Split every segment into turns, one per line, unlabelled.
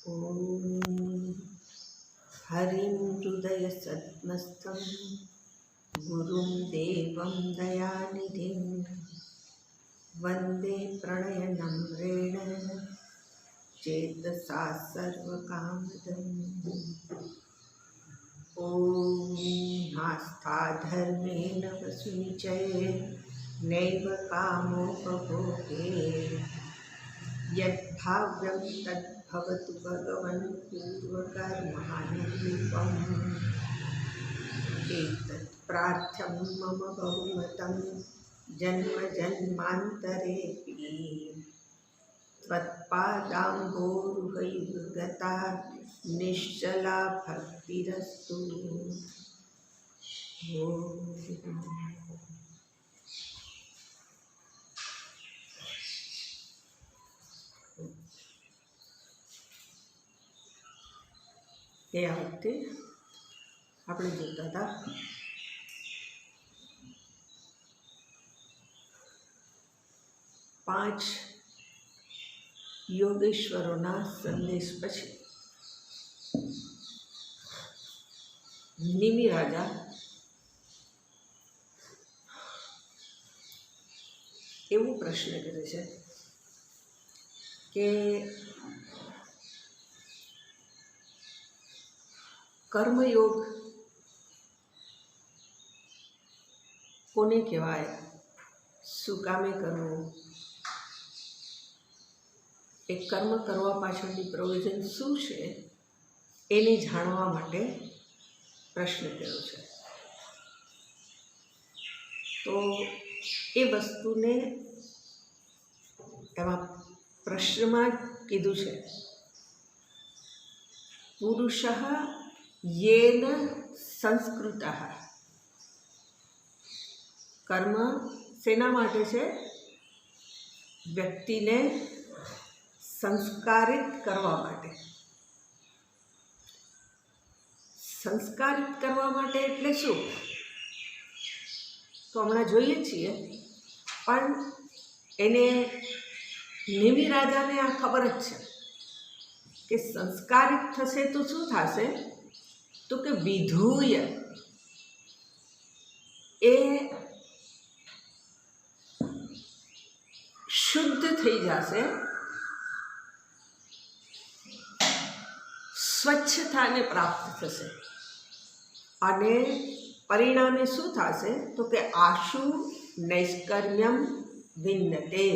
ॐ हरिं हृदयसद्मस्थं गुरुं देवं दयानिधिं वन्दे प्रणयनम्रेण चेतसा सर्वकामदम्। ॐ नास्था धर्मेण वसुनिचये नैव कामोपभोगे यद्भाव्यं तद्भवतु भगवन् पूर्वकर्मानुरूपम्। एतत् प्रार्थ्यं मम बहुमतं जन्म जन्मान्तरेऽपि त्वत्पादाम्भोरुहैव गता निश्चला भक्तिरस्तु। એ આ વખતે આપણે જોતા હતા 5 યોગેશ્વરોના સંદેશ પછી નિમિ રાજા એવું પ્રશ્ન કરે છે કે કર્મયોગ કોને કહેવાય, શું કામે કરવું, એ કર્મ કરવા પાછળની પ્રયોજન શું છે એને જાણવા માટે પ્રશ્ન કર્યો છે. તો એ વસ્તુને એમાં પ્રશ્નમાં કીધું છે, પુરુષ યેન સંસ્કૃત. કર્મ શેના માટે છે? વ્યક્તિને સંસ્કારિત કરવા માટે. સંસ્કારિત કરવા માટે એટલે શું? તો હમણાં જોઈએ છીએ, પણ એને નિમિ રાજાને આ ખબર જ છે કે સંસ્કારિત થશે તો શું થશે, તો કે વિધુય એ શુદ્ધ થઈ જશે, સ્વચ્છતાને પ્રાપ્ત થશે અને પરિણામે શું થશે, તો કે આશુ નૈષ્કર્મ્યમ વિન્દતે.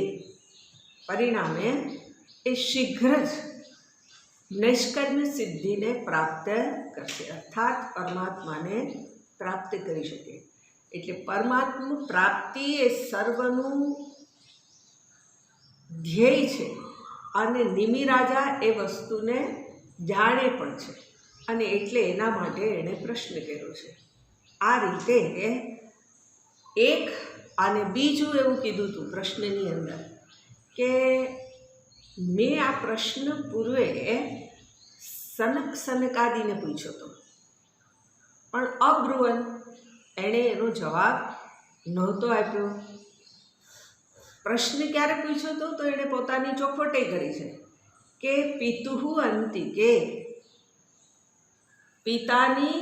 પરિણામે એ શીઘ્ર જ નૈષ્કર્મ્ય સિદ્ધિને પ્રાપ્ત કરશે, અર્થાત પરમાત્માને પ્રાપ્ત કરી શકે. એટલે પરમાત્મા પ્રાપ્તિ એ સર્વનું ધ્યેય છે અને નિમિ રાજા એ વસ્તુને જાણે પણ છે અને એટલે એના માટે એણે પ્રશ્ન કર્યો છે. આ રીતે એક અને બીજું એવું કીધું હતું પ્રશ્નની અંદર કે મેં આ પ્રશ્ન પૂર્વે સનકાદિને પૂછ્યો હતો, પણ અબ્રુવન એણે એનો જવાબ નહોતો આપ્યો. પ્રશ્ન ક્યારે પૂછ્યો હતો? તો એણે પોતાની ચોખવટે કરી છે કે પિતુઃ અંતિકે, પિતાની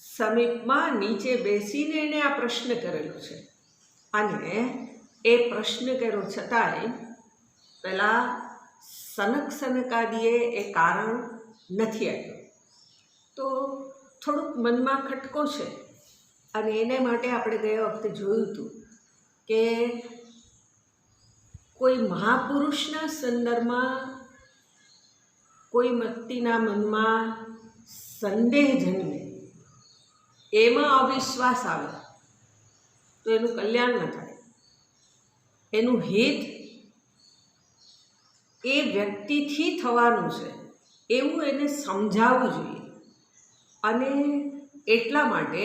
સમીપમાં નીચે બેસીને એણે આ પ્રશ્ન કરેલો છે અને એ પ્રશ્ન કર્યો છતાંય પેલા સનકાદિએ એ કારણ નથી આપ્યું. તો થોડુંક મનમાં ખટકો છે અને એને માટે આપણે ગયા વખતે જોયું હતું કે કોઈ મહાપુરુષના સંદર્ભમાં કોઈ વ્યક્તિના મનમાં સંદેહ જન્મે, એમાં અવિશ્વાસ આવે તો એનું કલ્યાણ ન થાય. એનું હિત એ વ્યક્તિથી થવાનું છે એવું એને સમજાવવું જોઈએ. અને એટલા માટે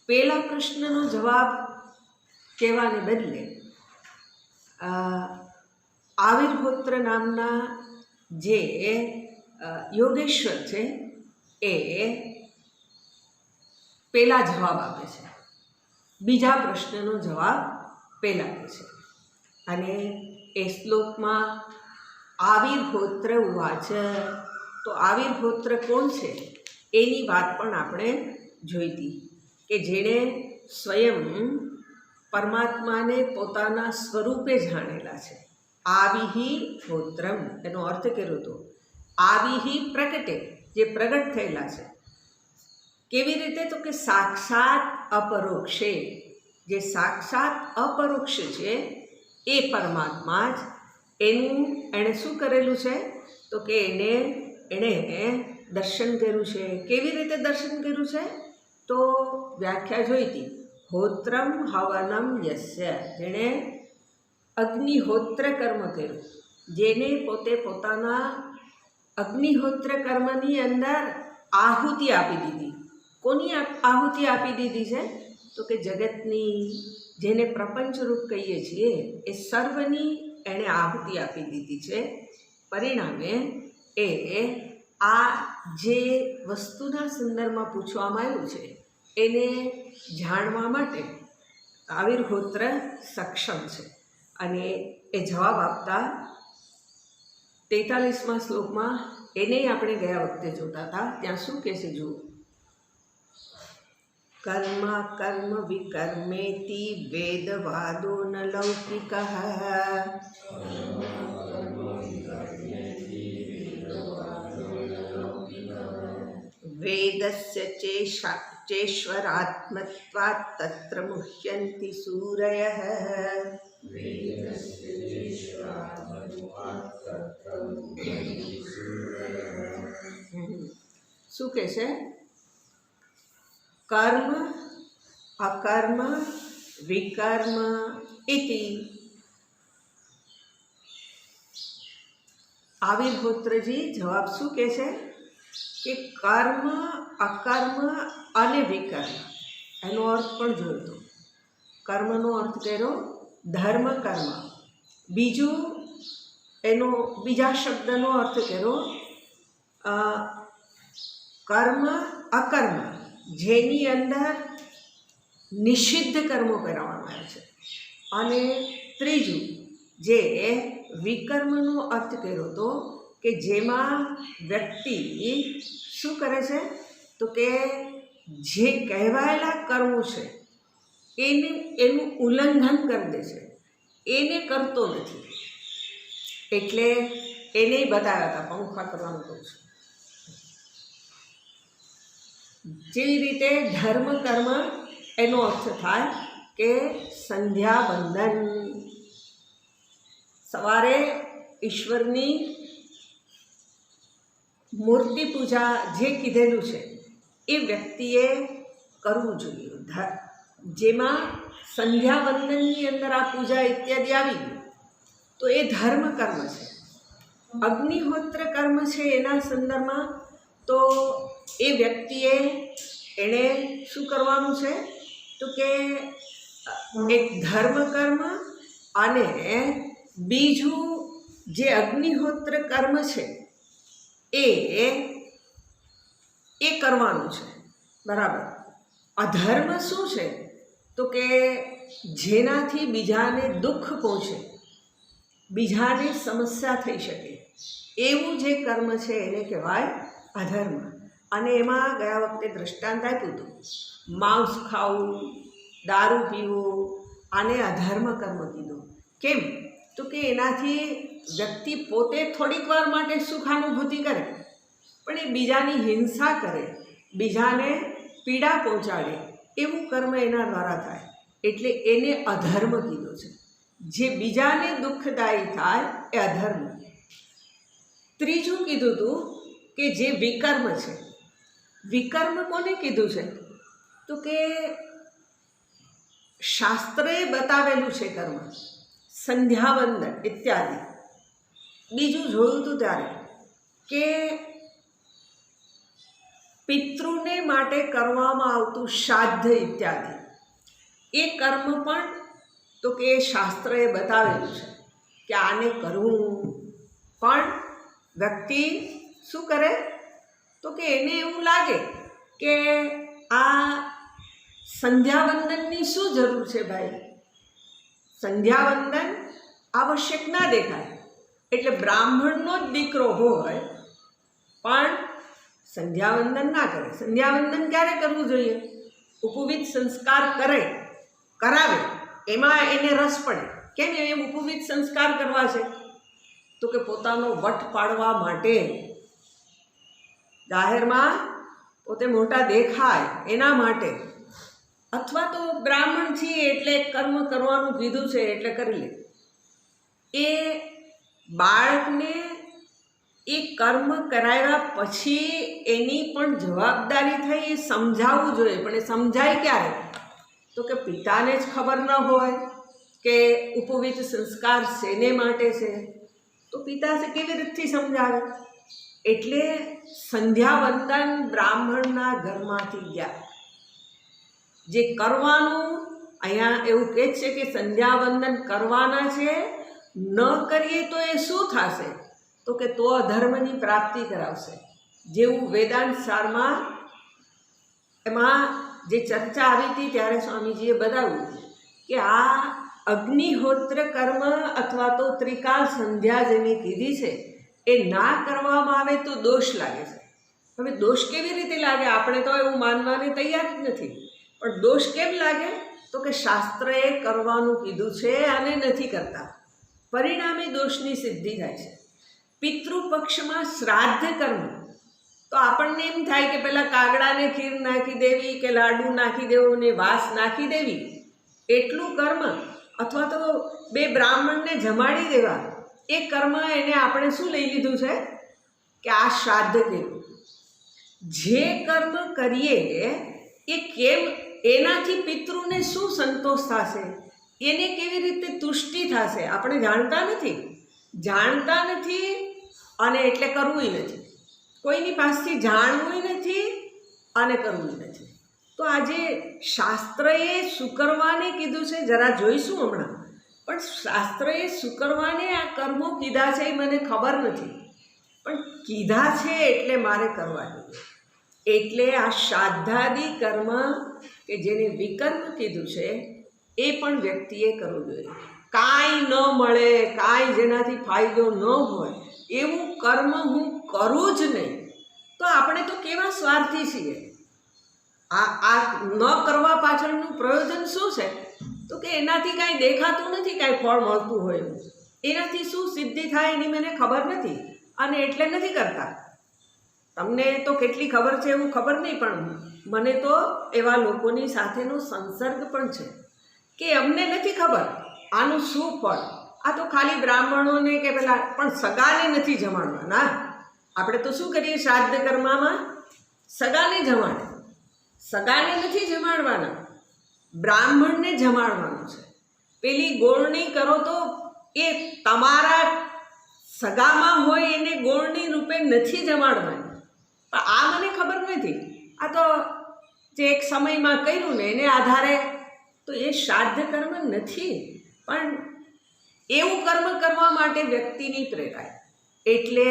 પહેલા પ્રશ્નનો જવાબ કહેવાને બદલે આવિર્હોત્ર નામના જે યોગેશ્વર છે એ પહેલા જવાબ આપે છે, બીજા પ્રશ્નનો જવાબ પહેલા આપે છે. અને એ શ્લોકમાં આવિર્હોત્ર ઉવાચ. તો આવિર્હોત્ર કોણ છે એની વાત પણ આપણે જોઈ હતી કે જેણે સ્વયં પરમાત્માને પોતાના સ્વરૂપે જાણેલા છે. આવિહિ હોત્રમ એનો અર્થ કર્યો હતો. આવિહિ પ્રગટે, જે પ્રગટ થયેલા છે. કેવી રીતે? તો કે સાક્ષાત અપરોક્ષે, જે સાક્ષાત અપરોક્ષ છે એ પરમાત્મા જ એણે શું કરેલું છે? તો કે એણે દર્શન કર્યું છે. કેવી રીતે દર્શન કર્યું છે? તો વ્યાખ્યા જોઈ હતી. હોત્રમ હવનમ યસ્ય, જેણે અગ્નિહોત્ર કર્મ કર્યું, જેને પોતે પોતાના અગ્નિહોત્ર કર્મની અંદર આહુતિ આપી દીધી. કોની આહુતિ આપી દીધી છે? તો કે જગતની, જેને પ્રપંચરૂપ કહીએ છીએ એ સર્વની એણે આહુતિ આપી દીધી છે. પરિણામે આ જે વસ્તુના સંદર્ભમાં પૂછવામાં આવ્યું છે એને જાણવા માટે આવિર્હોત્ર સક્ષમ છે. અને એ જવાબ આપતા 43મા શ્લોકમાં એને આપણે ગયા વખતે જોતા હતા. ત્યાં શું કહે છે જુઓ. કર્મ કર્મ વિકર્મેતિ વેદવાદો ન લૌકિક. વેદસ્ય ચેશ્વરાત્મત્વાत् તત્ર મુહ્યન્તિ સૂરયઃ. શું કહે છે? કર્મ અકર્મ વિકર્મ ઇતિ. આવિર્હોત્રજી જવાબ શું કહે છે કે કર્મ અકર્મ અને વિકર્મ, એનો અર્થ પણ જોયો. કર્મનો અર્થ કર્યો ધર્મ કર્મ, બીજું એનો બીજા શબ્દનો અર્થ કર્યો કર્મ અકર્મ, જેની અંદર નિષિદ્ધ કર્મો કરવામાં આવે છે. અને ત્રીજું જે વિકર્મનો અર્થ કર્યો હતો કે જેમાં વ્યક્તિ શું કરે છે? તો કે જે કહેવાયેલા કર્મો છે એનું ઉલ્લંઘન કરી દે છે, એને કરતો નથી. એટલે એને બતાવ્યા હતા, પંખા કરવાનું કહું છું. જેવી રીતે ધર્મ કર્મ એનો અર્થ થાય કે સંધ્યાવંદન, સવારે ઈશ્વરની મૂર્તિ પૂજા જે કીધેલું છે એ વ્યક્તિએ કરવું જોઈએ. જેમાં સંધ્યાવંદનની અંદર આ પૂજા ઇત્યાદિ આવી ગયું તો એ ધર્મ કર્મ છે. અગ્નિહોત્ર કર્મ છે એના સંદર્ભમાં તો એ વ્યક્તિએ એણે શું કરવાનું છે? તો કે એક ધર્મ કર્મ અને બીજું જે અગ્નિહોત્ર કર્મ છે એ કરવાનું છે. બરાબર. અધર્મ શું છે? તો કે જેનાથી બીજાને દુઃખ પહોંચે, બીજાને સમસ્યા થઈ શકે એવું જે કર્મ છે એને કહેવાય અધર્મ. અને એમાં ગયા વખતે દૃષ્ટાંત આપ્યું હતું, માંસ ખાવું, દારૂ પીવું, આને અધર્મ કર્મ કીધું. કેમ? તો કે એનાથી વ્યક્તિ પોતે થોડીક વાર માટે સુખાનુભૂતિ કરે પણ એ બીજાની હિંસા કરે, બીજાને પીડા પહોંચાડે એવું કર્મ એના દ્વારા થાય. એટલે એને અધર્મ કીધો છે. જે બીજાને દુઃખદાયી થાય એ અધર્મ. ત્રીજું કીધું હતું કે જે વિકર્મ છે. વિકર્મ કોને કીધું છે? તો કે શાસ્ત્રએ બતાવેલું છે કર્મ, સંધ્યાવંદન ઇત્યાદિ. બીજું જોયું હતું ત્યારે કે પિતૃને માટે કરવામાં આવતું શ્રાદ્ધ ઇત્યાદિ, એ કર્મ પણ તો કે શાસ્ત્રએ બતાવેલું છે કે આને કરવું. પણ વ્યક્તિ શું કરે? તો કે એને એવું લાગે કે આ સંધ્યાવંદનની શું જરૂર છે ભાઈ? સંધ્યાવંદન આવશ્યક ના દેખાય એટલે બ્રાહ્મણનો જ દીકરો હોય પણ સંધ્યાવંદન ના કરે. સંધ્યાવંદન ક્યારે કરવું જોઈએ? ઉપવિત સંસ્કાર કરાવે એમાં એને રસ પડે. કેમ એ ઉપવિત સંસ્કાર કરવા છે? તો કે પોતાનો વટ પાડવા માટે, જાહેરમાં પોતે મોટા દેખાય એના માટે, અથવા તો બ્રાહ્મણ છીએ એટલે કર્મ કરવાનું કીધું છે એટલે કરી લે. એ બાળકને એ કર્મ કરાવ્યા પછી એની પણ જવાબદારી થઈ એ સમજાવવું જોઈએ. પણ એ સમજાય ક્યારે? તો કે પિતાને જ ખબર ન હોય કે ઉપવિત સંસ્કાર શેને માટે છે, તો પિતા છે કેવી રીતથી સમજાવે? એટલે સંધ્યાવંદન બ્રાહ્મણના ઘરમાંથી ગયા. જે કરવાનું અહીંયા એવું કહે છે કે સંધ્યાવંદન કરવાના છે, ન કરીએ તો એ શું થશે? તો કે તો અધર્મની પ્રાપ્તિ કરાવશે. જેવું વેદાંત સારમાં એમાં જે ચર્ચા આવી હતી ત્યારે સ્વામીજીએ બતાવ્યું કે આ અગ્નિહોત્ર કર્મ અથવા તો ત્રિકાળ સંધ્યા જેને કીધી છે એ ના કરવામાં આવે તો દોષ લાગે છે. હવે દોષ કેવી રીતે લાગે? આપણે તો એવું માનવાને તૈયાર જ નથી. પણ દોષ કેમ લાગે? તો કે શાસ્ત્રએ કરવાનું કીધું છે અને નથી કરતા, પરિણામે દોષની સિદ્ધિ થાય છે. પિતૃપક્ષમાં શ્રાદ્ધ કર્મ તો આપણને એમ થાય કે પેલા કાગડાને ખીર નાખી દેવી કે લાડુ નાખી દેવું ને વાસ નાખી દેવી, એટલું કર્મ, અથવા તો બે બ્રાહ્મણને જમાડી દેવા, એ કર્મ એને આપણે શું લઈ લીધું છે કે આ શ્રાદ્ધ કર્યું. જે કર્મ કરીએ એ કેમ, એનાથી પિતૃને શું સંતોષ થશે, એને કેવી રીતે તુષ્ટિ થશે, આપણે જાણતા નથી અને એટલે કરવું નથી. કોઈની પાસેથી જાણવું નથી અને કરવું નથી. તો આજે શાસ્ત્રએ સુકરવાને કીધું છે, જરા જોઈશું હમણાં. પણ શાસ્ત્રએ સુકરવાને આ કર્મો કીધા છે એ મને ખબર નથી, પણ કીધા છે એટલે મારે કરવા જોઈએ. એટલે આ શ્રાદ્ધાદિ કર્મ કે જેને વિકર્મ કીધું છે એ પણ વ્યક્તિએ કરવું જોઈએ. કાંઈ ન મળે, કાંઈ જેનાથી ફાયદો ન હોય એવું કર્મ હું કરું જ નહીં, તો આપણે તો કેવા સ્વાર્થી છીએ. આ ન કરવા પાછળનું પ્રયોજન શું છે? તો કે એનાથી કાંઈ દેખાતું નથી, કાંઈ ફળ મળતું હોય એવું. એનાથી શું સિદ્ધિ થાય એની મને ખબર નથી અને એટલે નથી કરતા. તમને તો કેટલી ખબર છે એવું ખબર નહીં, પણ મને તો એવા લોકોની સાથેનો સંસર્ગ પણ છે કે અમને નથી ખબર આનું શું ફળ. આ તો ખાલી બ્રાહ્મણોને કે પેલા પણ સગાને નથી જમાડવાના. આપણે તો શું કરીએ શ્રાદ્ધ કર્મમાં? સગાને જમાડે. સગાને નથી જમાડવાના, બ્રાહ્મણને જમાડવાનું છે. પેલી ગોળણી કરો તો એ તમારા સગામાં હોય એને ગોળણી રૂપે નથી જમાડવાની. પણ આ મને ખબર નથી, આ તો જે એક સમયમાં કર્યું ને એને આધારે, તો એ શ્રાદ્ધ કર્મ નથી. પણ એવું કર્મ કરવા માટે વ્યક્તિની પ્રેરાય. એટલે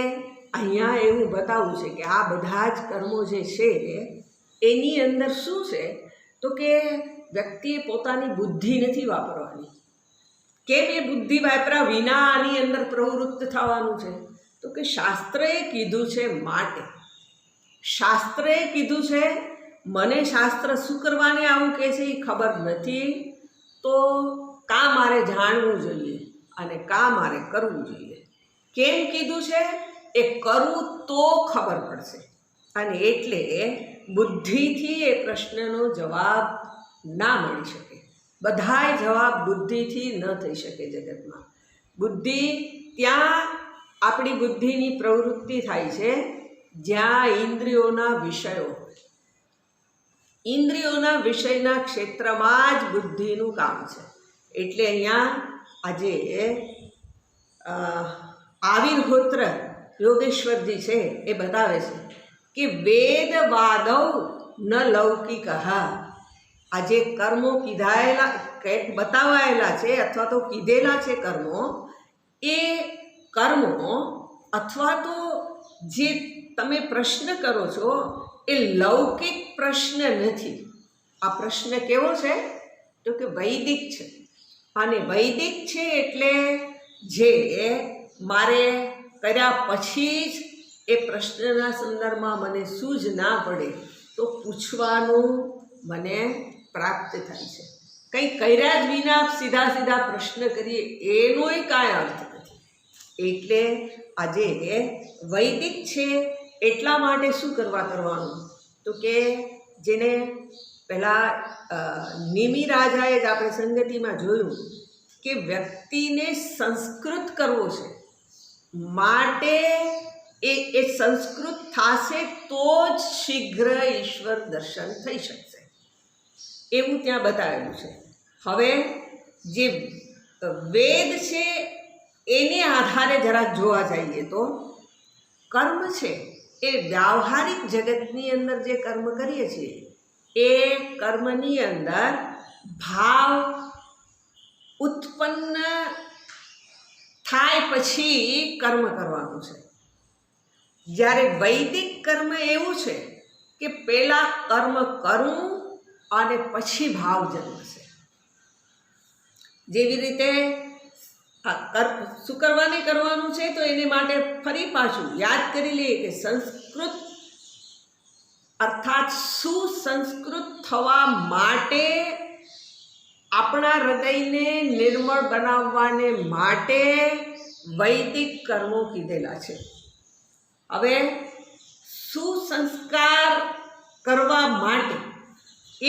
અહીંયા એવું બતાવવું છે કે આ બધા જ કર્મો જે છે એની અંદર શું છે? તો કે વ્યક્તિએ પોતાની બુદ્ધિ નથી વાપરવાની. કેમ એ બુદ્ધિ વાપર્યા વિના આની અંદર પ્રવૃત્ત થવાનું છે? તો કે શાસ્ત્રએ કીધું છે માટે. શાસ્ત્રએ કીધું છે, મને શાસ્ત્ર શું કરવાને આવું કહે છે એ ખબર નથી, તો કાં મારે જાણવું જોઈએ અને કાં મારે કરવું જોઈએ. કેમ કીધું છે એ કરું તો ખબર પડશે. અને એટલે બુદ્ધિથી એ પ્રશ્નનો જવાબ ના મળી શકે. બધાય જવાબ બુદ્ધિથી ન થઈ શકે જગતમાં. બુદ્ધિ ત્યાં આપણી બુદ્ધિની પ્રવૃત્તિ થાય છે જ્યાં ઇન્દ્રિયોના વિષયો હોય. ઇન્દ્રિયોના વિષયના ક્ષેત્રમાં જ બુદ્ધિનું કામ છે. એટલે અહીંયા આજે આવિર્હોત્ર યોગેશ્વરજી છે એ બતાવે છે કે વેદવાદૌ ન લૌકિક. આ જે કર્મો બતાવાયેલા છે અથવા તો કીધેલા છે કર્મો, એ કર્મો અથવા તો જે તમે પ્રશ્ન કરો છો એ લૌકિક પ્રશ્ન નથી. આ પ્રશ્ન કેવો છે? તો કે વૈદિક છે. અને વૈદિક છે એટલે જે મારે કર્યા પછી જ એ પ્રશ્નના સંદર્ભમાં મને સૂઝ ના પડે તો પૂછવાનું મને પ્રાપ્ત થાય છે. કંઈ કર્યા જ વિના સીધા સીધા પ્રશ્ન કરીએ એનોય કાંઈ અર્થ નથી. એટલે આજે વૈદિક છે એટલા માટે શું કરવાનું તો કે જેને પહેલાં નિમિ રાજાએ જ આપણે સંગતિમાં જોયું કે વ્યક્તિને સંસ્કૃત કરવો છે માટે એ સંસ્કૃત થશે તો જ શીઘ્ર ઈશ્વર દર્શન થઈ શકશે એવું ત્યાં બતાવેલું છે. હવે જે વેદ છે એને આધારે જરાક જોવા જઈએ તો કર્મ છે એ વ્યાવહારિક જગતની અંદર જે કર્મ કરીએ છીએ એ કર્મની અંદર ભાવ ઉત્પન્ન થાય પછી કર્મ કરવાનું છે. જ્યારે વૈદિક કર્મ એવું છે કે પહેલાં કર્મ કરવું અને પછી ભાવ જન્મશે. જેવી રીતે શું કરવાનું છે તો એને માટે ફરી પાછું યાદ કરી લઈએ કે સંસ્કૃત અર્થાત સુસંસ્કૃત થવા માટે આપણા હૃદયને નિર્મળ બનાવવાને માટે વૈદિક કર્મો કીધેલા છે. હવે સુસંસ્કાર કરવા માટે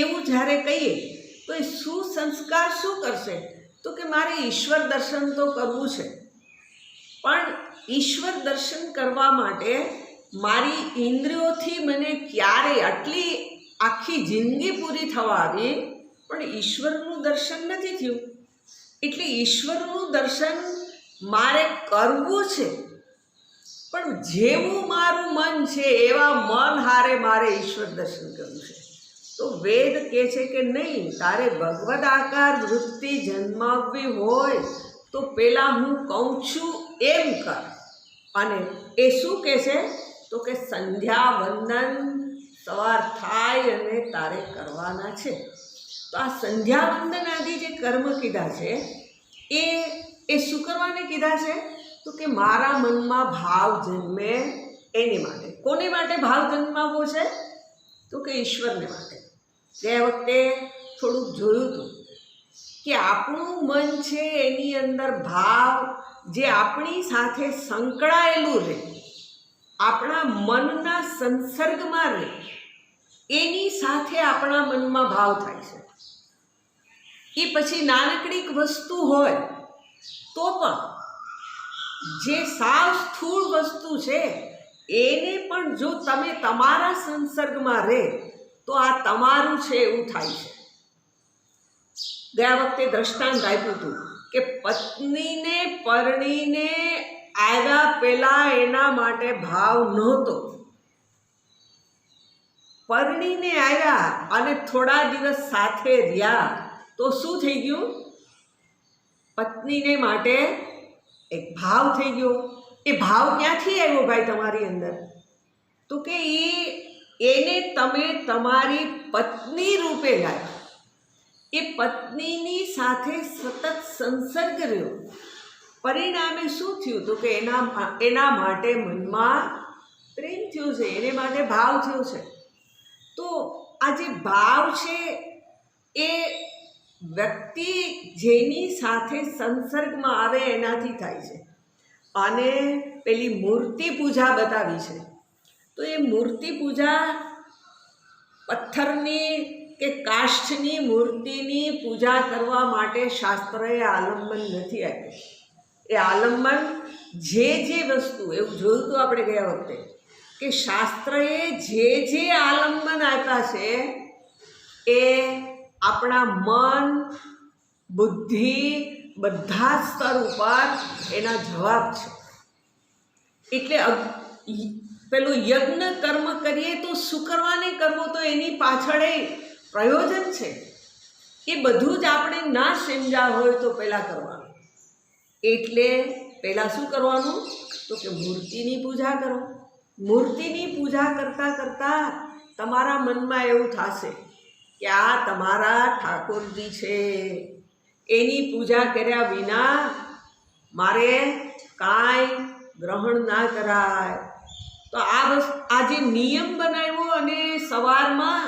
એવું જ્યારે કહીએ તો એ સુસંસ્કાર શું કરશે તો કે મારે ઈશ્વર દર્શન તો કરવું છે, પણ ઈશ્વર દર્શન કરવા માટે મારી ઇન્દ્રિયોથી મને ક્યારેય આટલી આખી જિંદગી પૂરી થવા આવી પણ ઈશ્વરનું દર્શન નથી થયું. એટલે ઈશ્વરનું દર્શન મારે કરવું છે, પણ જેવું મારું મન છે એવા મન હારે મારે ઈશ્વર દર્શન કરવું છે. તો વેદ કહે છે કે નહીં, તારે ભગવદ આકાર વૃત્તિ જન્માવવી હોય તો પહેલાં હું કહું છું એમ કર. અને એ શું કહે છે તો કે સંધ્યા વંદન સવાર થાય અને તારે કરવાના છે. તો આ સંધ્યા વંદન આદિ જે કર્મ કીધા છે એ શું કરવાને કીધા છે તો કે મારા મનમાં ભાવ જન્મે એની માટે. કોને માટે ભાવ જન્માવવો છે તો કે ઈશ્વરને માટે. તે વખતે થોડુંક જોયું હતું કે આપણું મન છે એની અંદર ભાવ જે આપણી સાથે સંકળાયેલું રહે, આપણા મનના સંસર્ગમાં રહે, એની સાથે આપણા મનમાં ભાવ થાય છે. એ પછી નાનકડી વસ્તુ હોય તો પણ જે સાવ સ્થૂળ વસ્તુ છે એને પણ જો તમે તમારા સંસર્ગમાં રહે તો આ તમારું છે એવું થાય છે. ગયા વખતે દ્રષ્ટાંત આપ્યું હતું કે પત્નીને પરણીને આવ્યા પહેલા એના માટે ભાવ નહોતો. પરણીને આવ્યા અને થોડા દિવસ સાથે રહ્યા તો શું થઈ ગયું, પત્નીને માટે એક ભાવ થઈ ગયો. એ ભાવ ક્યાંથી આવ્યો ભાઈ તમારી અંદર તો કે એને તમે તમારી પત્ની રૂપે લાવ્યા. એ પત્નીની સાથે સતત સંસર્ગ રહ્યો, પરિણામે શું થયું તો કે એના માટે મનમાં પ્રેમ થયો છે, એને માટે ભાવ થયો છે. તો આ જે ભાવ છે એ વ્યક્તિ જેની સાથે સંસર્ગમાં આવે એનાથી થાય છે. અને પેલી મૂર્તિ પૂજા બતાવી છે તો એ મૂર્તિ પૂજા પથ્થરની કે કાષ્ઠની મૂર્તિની પૂજા કરવા માટે શાસ્ત્રએ આલંબન નથી આપ્યું. એ આલંબન જે વસ્તુ એવું જોયું તો આપણે ગયા વખતે કે શાસ્ત્રએ જે આલંબન આપ્યા છે એ આપણા મન બુદ્ધિ બધા જ સ્તર ઉપર એના જવાબ છે. એટલે પેલું યજ્ઞ કર્મ કરીએ તો શું કરવાને કરવો તો એની પાછળ પ્રયોજન છે. એ બધું જ આપણે ના સમજ્યા હોય તો પહેલાં કરવાનું. એટલે પહેલાં શું કરવાનું તો કે મૂર્તિની પૂજા કરો. મૂર્તિની પૂજા કરતાં કરતાં તમારા મનમાં એવું થશે કે આ તમારા ઠાકોરજી છે, એની પૂજા કર્યા વિના મારે કાંઈ ગ્રહણ ના કરાય. તો આ જે નિયમ બનાવ્યો અને સવારમાં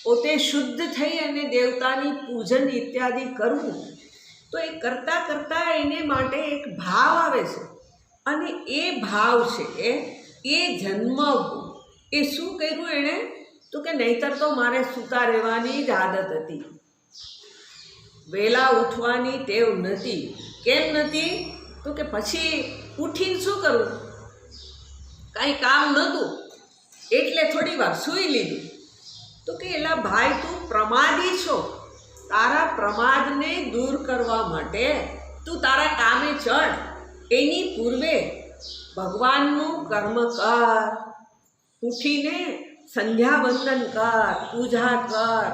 પોતે શુદ્ધ થઈ અને દેવતાની પૂજન ઇત્યાદિ કરવું, તો એ કરતાં કરતાં એને માટે એક ભાવ આવે છે. અને એ ભાવ છે એ જન્મવું. એ શું કર્યું એણે? તો કે નહીંતર તો મારે સૂતા રહેવાની જ આદત હતી, વહેલા ઉઠવાની ટેવ નથી. કેમ નથી? તો કે પછી ઉઠીને શું કરવું, કાંઈ કામ નહોતું એટલે થોડી વાર સૂઈ લીધું. તો કે એલા ભાઈ, તું પ્રમાદી છો. તારા પ્રમાદને દૂર કરવા માટે તું તારા કામે ચડ. એની પૂર્વે ભગવાનનું કર્મ કર. ઉઠીને સંધ્યાવંદન કર, પૂજા કર,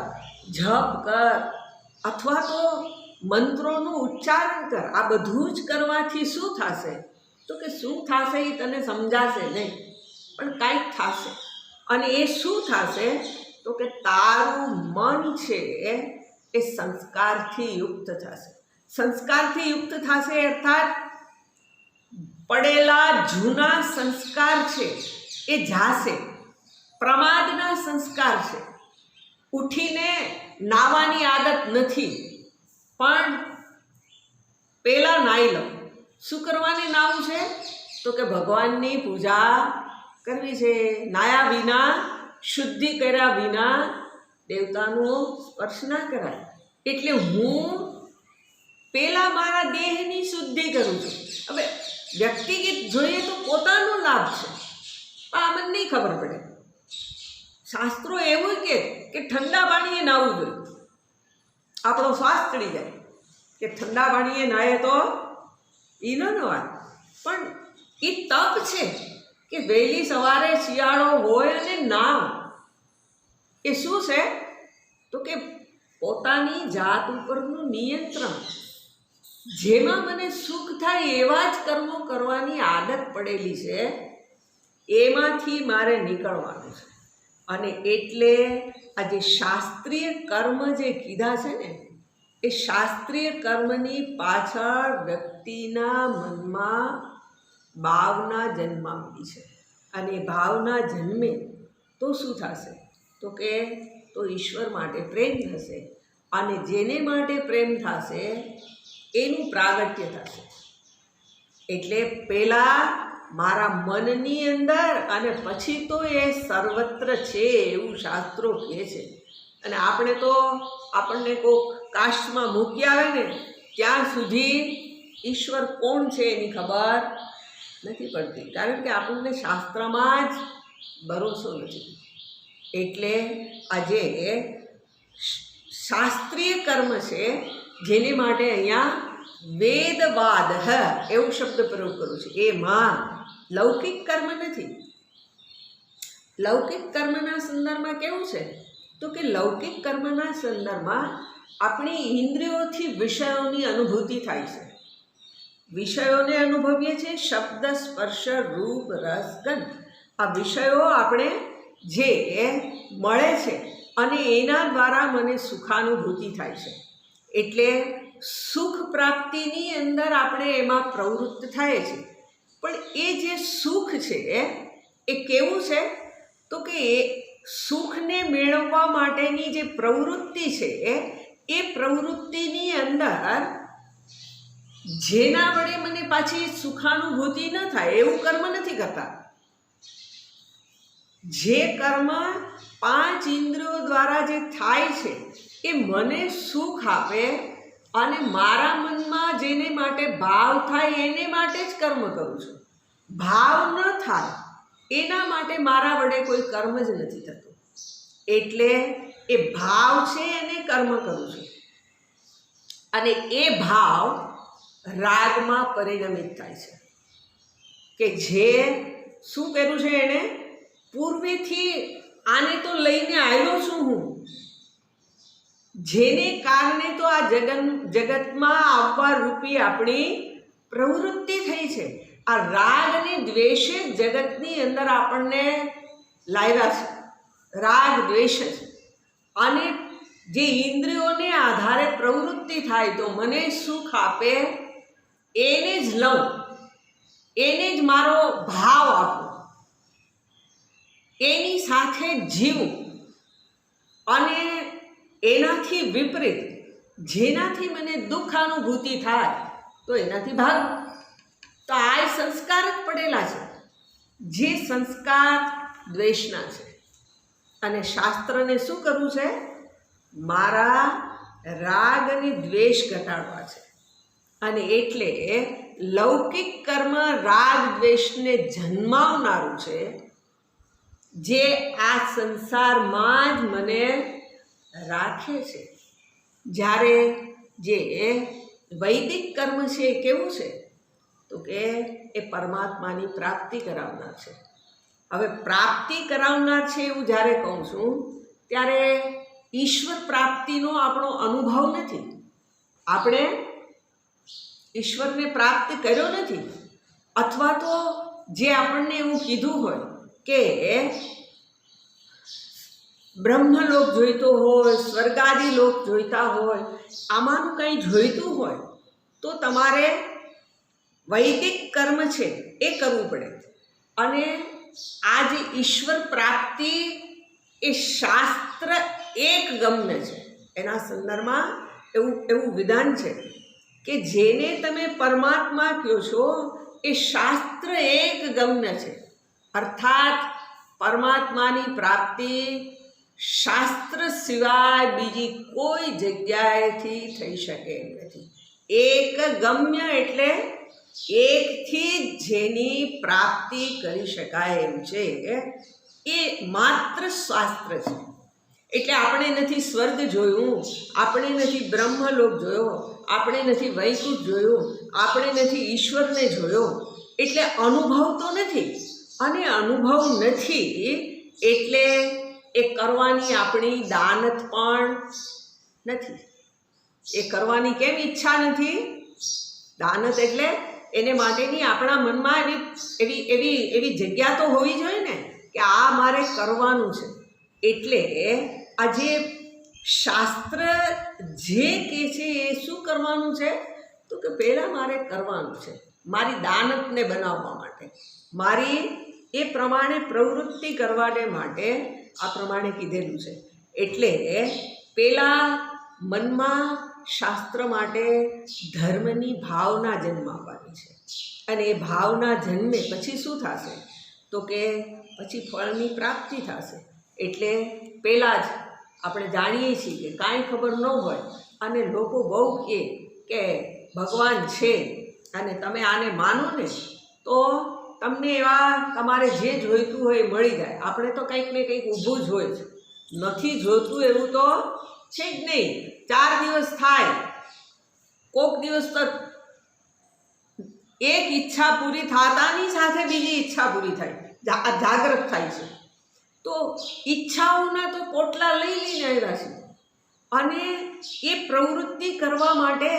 જપ કર, અથવા તો મંત્રોનું ઉચ્ચારણ કર. આ બધું જ કરવાથી શું થશે? તો કે શું થશે એ તને સમજાશે નહીં, પણ કાંઈક થશે. અને એ શું થશે? તો કે તારું મન છે એ સંસ્કારથી યુક્ત થશે. સંસ્કારથી યુક્ત થશે અર્થાત પડેલા જૂના સંસ્કાર છે એ જાશે. પ્રમાદના સંસ્કાર છે. ઉઠીને નાવાની આદત નથી, પણ પહેલાં નાહી લઉં. શું કરવાની નાવું છે? તો કે ભગવાનની પૂજા કરવી છે. નાયા વિના, શુદ્ધિ કર્યા વિના દેવતાનો સ્પર્શ ના કરાય. એટલે હું પહેલાં મારા દેહની શુદ્ધિ કરું છું. હવે વ્યક્તિગત જોઈએ તો પોતાનો લાભ છે, પણ આ મને નહીં ખબર પડે. શાસ્ત્રો એવું કે ઠંડા પાણીએ નાહવું જોઈએ. આપણો શ્વાસ ચડી જાય કે ઠંડા પાણીએ નાહે તો એ ન નવાય. પણ એ તપ છે કે વહેલી સવારે શિયાળો હોય અને નાવ. એ શું છે? તો કે પોતાની જાત ઉપરનું નિયંત્રણ. જેમાં મને સુખ થાય એવા જ કર્મો કરવાની આદત પડેલી છે, એમાંથી મારે નીકળવાનું છે. અને એટલે આ જે શાસ્ત્રીય કર્મ જે કીધા છે ને, એ શાસ્ત્રીય કર્મની પાછળ વ્યક્તિના મનમાં ભાવના જન્માવી છે. અને ભાવના જન્મે તો શું થશે? તો કે ઈશ્વર માટે પ્રેમ થશે. અને જેને માટે પ્રેમ થશે એનું પ્રાગટ્ય થશે. એટલે પહેલાં મારા મનની અંદર અને પછી તો એ સર્વત્ર છે એવું શાસ્ત્રો કહે છે. અને આપણને કોઈક કાસ્ટમાં મૂકી આવે ને ત્યાં સુધી ઈશ્વર કોણ છે એની ખબર નથી પડતી, કારણ કે આપણને શાસ્ત્રમાં જ ભરોસો નથી. એટલે આજે શાસ્ત્રીય કર્મ છે, જેને માટે અહીંયા વેદવાદ એવું શબ્દ પ્રયોગ કરું છું. એમાં લૌકિક કર્મ નથી. લૌકિક કર્મના સંદર્ભમાં કેવું છે? તો કે લૌકિક કર્મના સંદર્ભમાં આપણી ઇન્દ્રિયોથી વિષયોની અનુભૂતિ થાય છે. વિષયોને અનુભવીએ છીએ, શબ્દ, સ્પર્શ, રૂપ, રસ, ગંધ. આ વિષયો આપણે જે મળે છે અને એના દ્વારા મને સુખાનુભૂતિ થાય છે. એટલે સુખ પ્રાપ્તિની અંદર આપણે એમાં પ્રવૃત્ત થાય છે. પણ એ જે સુખ છે એ કેવું છે? તો કે એ સુખને મેળવવા માટેની જે પ્રવૃત્તિ છે એ પ્રવૃત્તિની અંદર જેના વડે મને પાછી સુખાનુભૂતિ ન થાય એવું કર્મ નથી કરતા. જે કર્મ 5 ઇન્દ્રિયો દ્વારા જે થાય છે એ મને સુખ આપે અને મારા મનમાં જેને માટે ભાવ થાય એને માટે જ કર્મ કરું છું. ભાવ ન થાય એના માટે મારા વડે કોઈ કર્મ જ નથી થતું. એટલે એ ભાવ છે એને કર્મ કરું છું. અને એ ભાવ રાગમાં પરિણમિત થાય છે. કે જે શું કર્યું છે એણે? પૂર્વેથી આને તો લઈને આવ્યો છું હું, જેને કારણે તો આ જગતમાં આવવા રૂપી આપણી પ્રવૃત્તિ થઈ છે. આ રાગ અને દ્વેષ જગતની અંદર આપણને લાવ્યા છે. રાગ દ્વેષ છે. અને જે ઇન્દ્રિયોને આધારે પ્રવૃત્તિ થાય તો મને સુખ આપે એને જ લઉં, એને જ મારો ભાવ આપું, એની સાથે જીવું અને એનાથી વિપરીત જેનાથી મને દુઃખ અનુભૂતિ થાય તો એનાથી ભાગું. તો આ સંસ્કાર જ પડેલા છે, જે સંસ્કાર દ્વેષના છે. અને શાસ્ત્રને શું કરવું છે? મારા રાગ અને દ્વેષ ઘટાડવા છે. અને એટલે લૌકિક કર્મ રાગ દ્વેષને જન્માવનારું છે, જે આ સંસારમાં જ મને રાખે છે. જ્યારે જે વૈદિક કર્મ છે એ કેવું છે? તો કે એ પરમાત્માની પ્રાપ્તિ કરાવનાર છે. હવે પ્રાપ્તિ કરાવનાર છે એવું જ્યારે કહું છું ત્યારે ઈશ્વર પ્રાપ્તિનો આપણો અનુભવ નથી. આપણે ઈશ્વરને પ્રાપ્ત કર્યો નથી, અથવા તો જે આપણને એવું કીધું હોય કે બ્રહ્મલોક જોઈતો હોય, સ્વર્ગાદી લોક જોઈતા હોય, આમાંનું કંઈ જોઈતું હોય તો તમારે વૈદિક કર્મ છે એ કરવું પડે. અને આ જે ઈશ્વર પ્રાપ્તિ એ શાસ્ત્ર એક ગમ્ય છે. એના સંદર્ભમાં એવું વિધાન છે કે જેને તમે પરમાત્મા કહો છો એ શાસ્ત્ર એક ગમ્ય છે. અર્થાત પરમાત્માની પ્રાપ્તિ શાસ્ત્ર સિવાય બીજી કોઈ જગ્યાએથી થઈ શકે એમ નથી. એક ગમ્ય એટલે એકથી જેની પ્રાપ્તિ કરી શકાય એમ છે, એ માત્ર શાસ્ત્ર છે. એટલે આપણે નથી સ્વર્ગ જોયું, આપણે નથી બ્રહ્મલોક જોયો, આપણે નથી વૈકુંઠ જોયું, આપણે નથી ઈશ્વરને જોયો, એટલે અનુભવ તો નથી. અને અનુભવ નથી એટલે એ કરવાની આપણી દાનત પણ નથી. એ કરવાની કેમ ઈચ્છા નથી? દાનત એટલે એને માટેની આપણા મનમાં એવી જગ્યા તો હોવી જોઈએ ને કે આ મારે કરવાનું છે. એટલે આ જે શાસ્ત્ર જે કહે છે એ શું કરવાનું છે? તો કે પહેલાં મારે કરવાનું છે મારી દાનતને બનાવવા માટે, મારી એ પ્રમાણે પ્રવૃત્તિ કરવાને માટે આ પ્રમાણે કીધેલું છે. એટલે પહેલાં મનમાં શાસ્ત્ર માટે ધર્મની ભાવના જન્માવવાની છે. અને એ ભાવના જન્મે પછી શું થશે? તો કે પછી ફળની પ્રાપ્તિ થશે. એટલે પહેલાં જ આપણે જાણીએ છીએ કે કાંઈ ખબર ન હોય અને લોકો બહુ કહે કે ભગવાન છે અને તમે આને માનો ને તો તમને એવા તમારે જે જોઈતું હોય એ મળી જાય. આપણે તો કંઈક ને કંઈક ઊભું જ હોય છે, નથી જોતું એવું તો છે જ નહીં. 4 દિવસ થાય, કોક દિવસ તો એક ઈચ્છા પૂરી થતાની સાથે બીજી ઈચ્છા પૂરી થાય, જાગૃત થાય છે. તો ઈચ્છાઓના તો પોટલા લઈ લઈને આવ્યા છે. અને એ પ્રવૃત્તિ કરવા માટે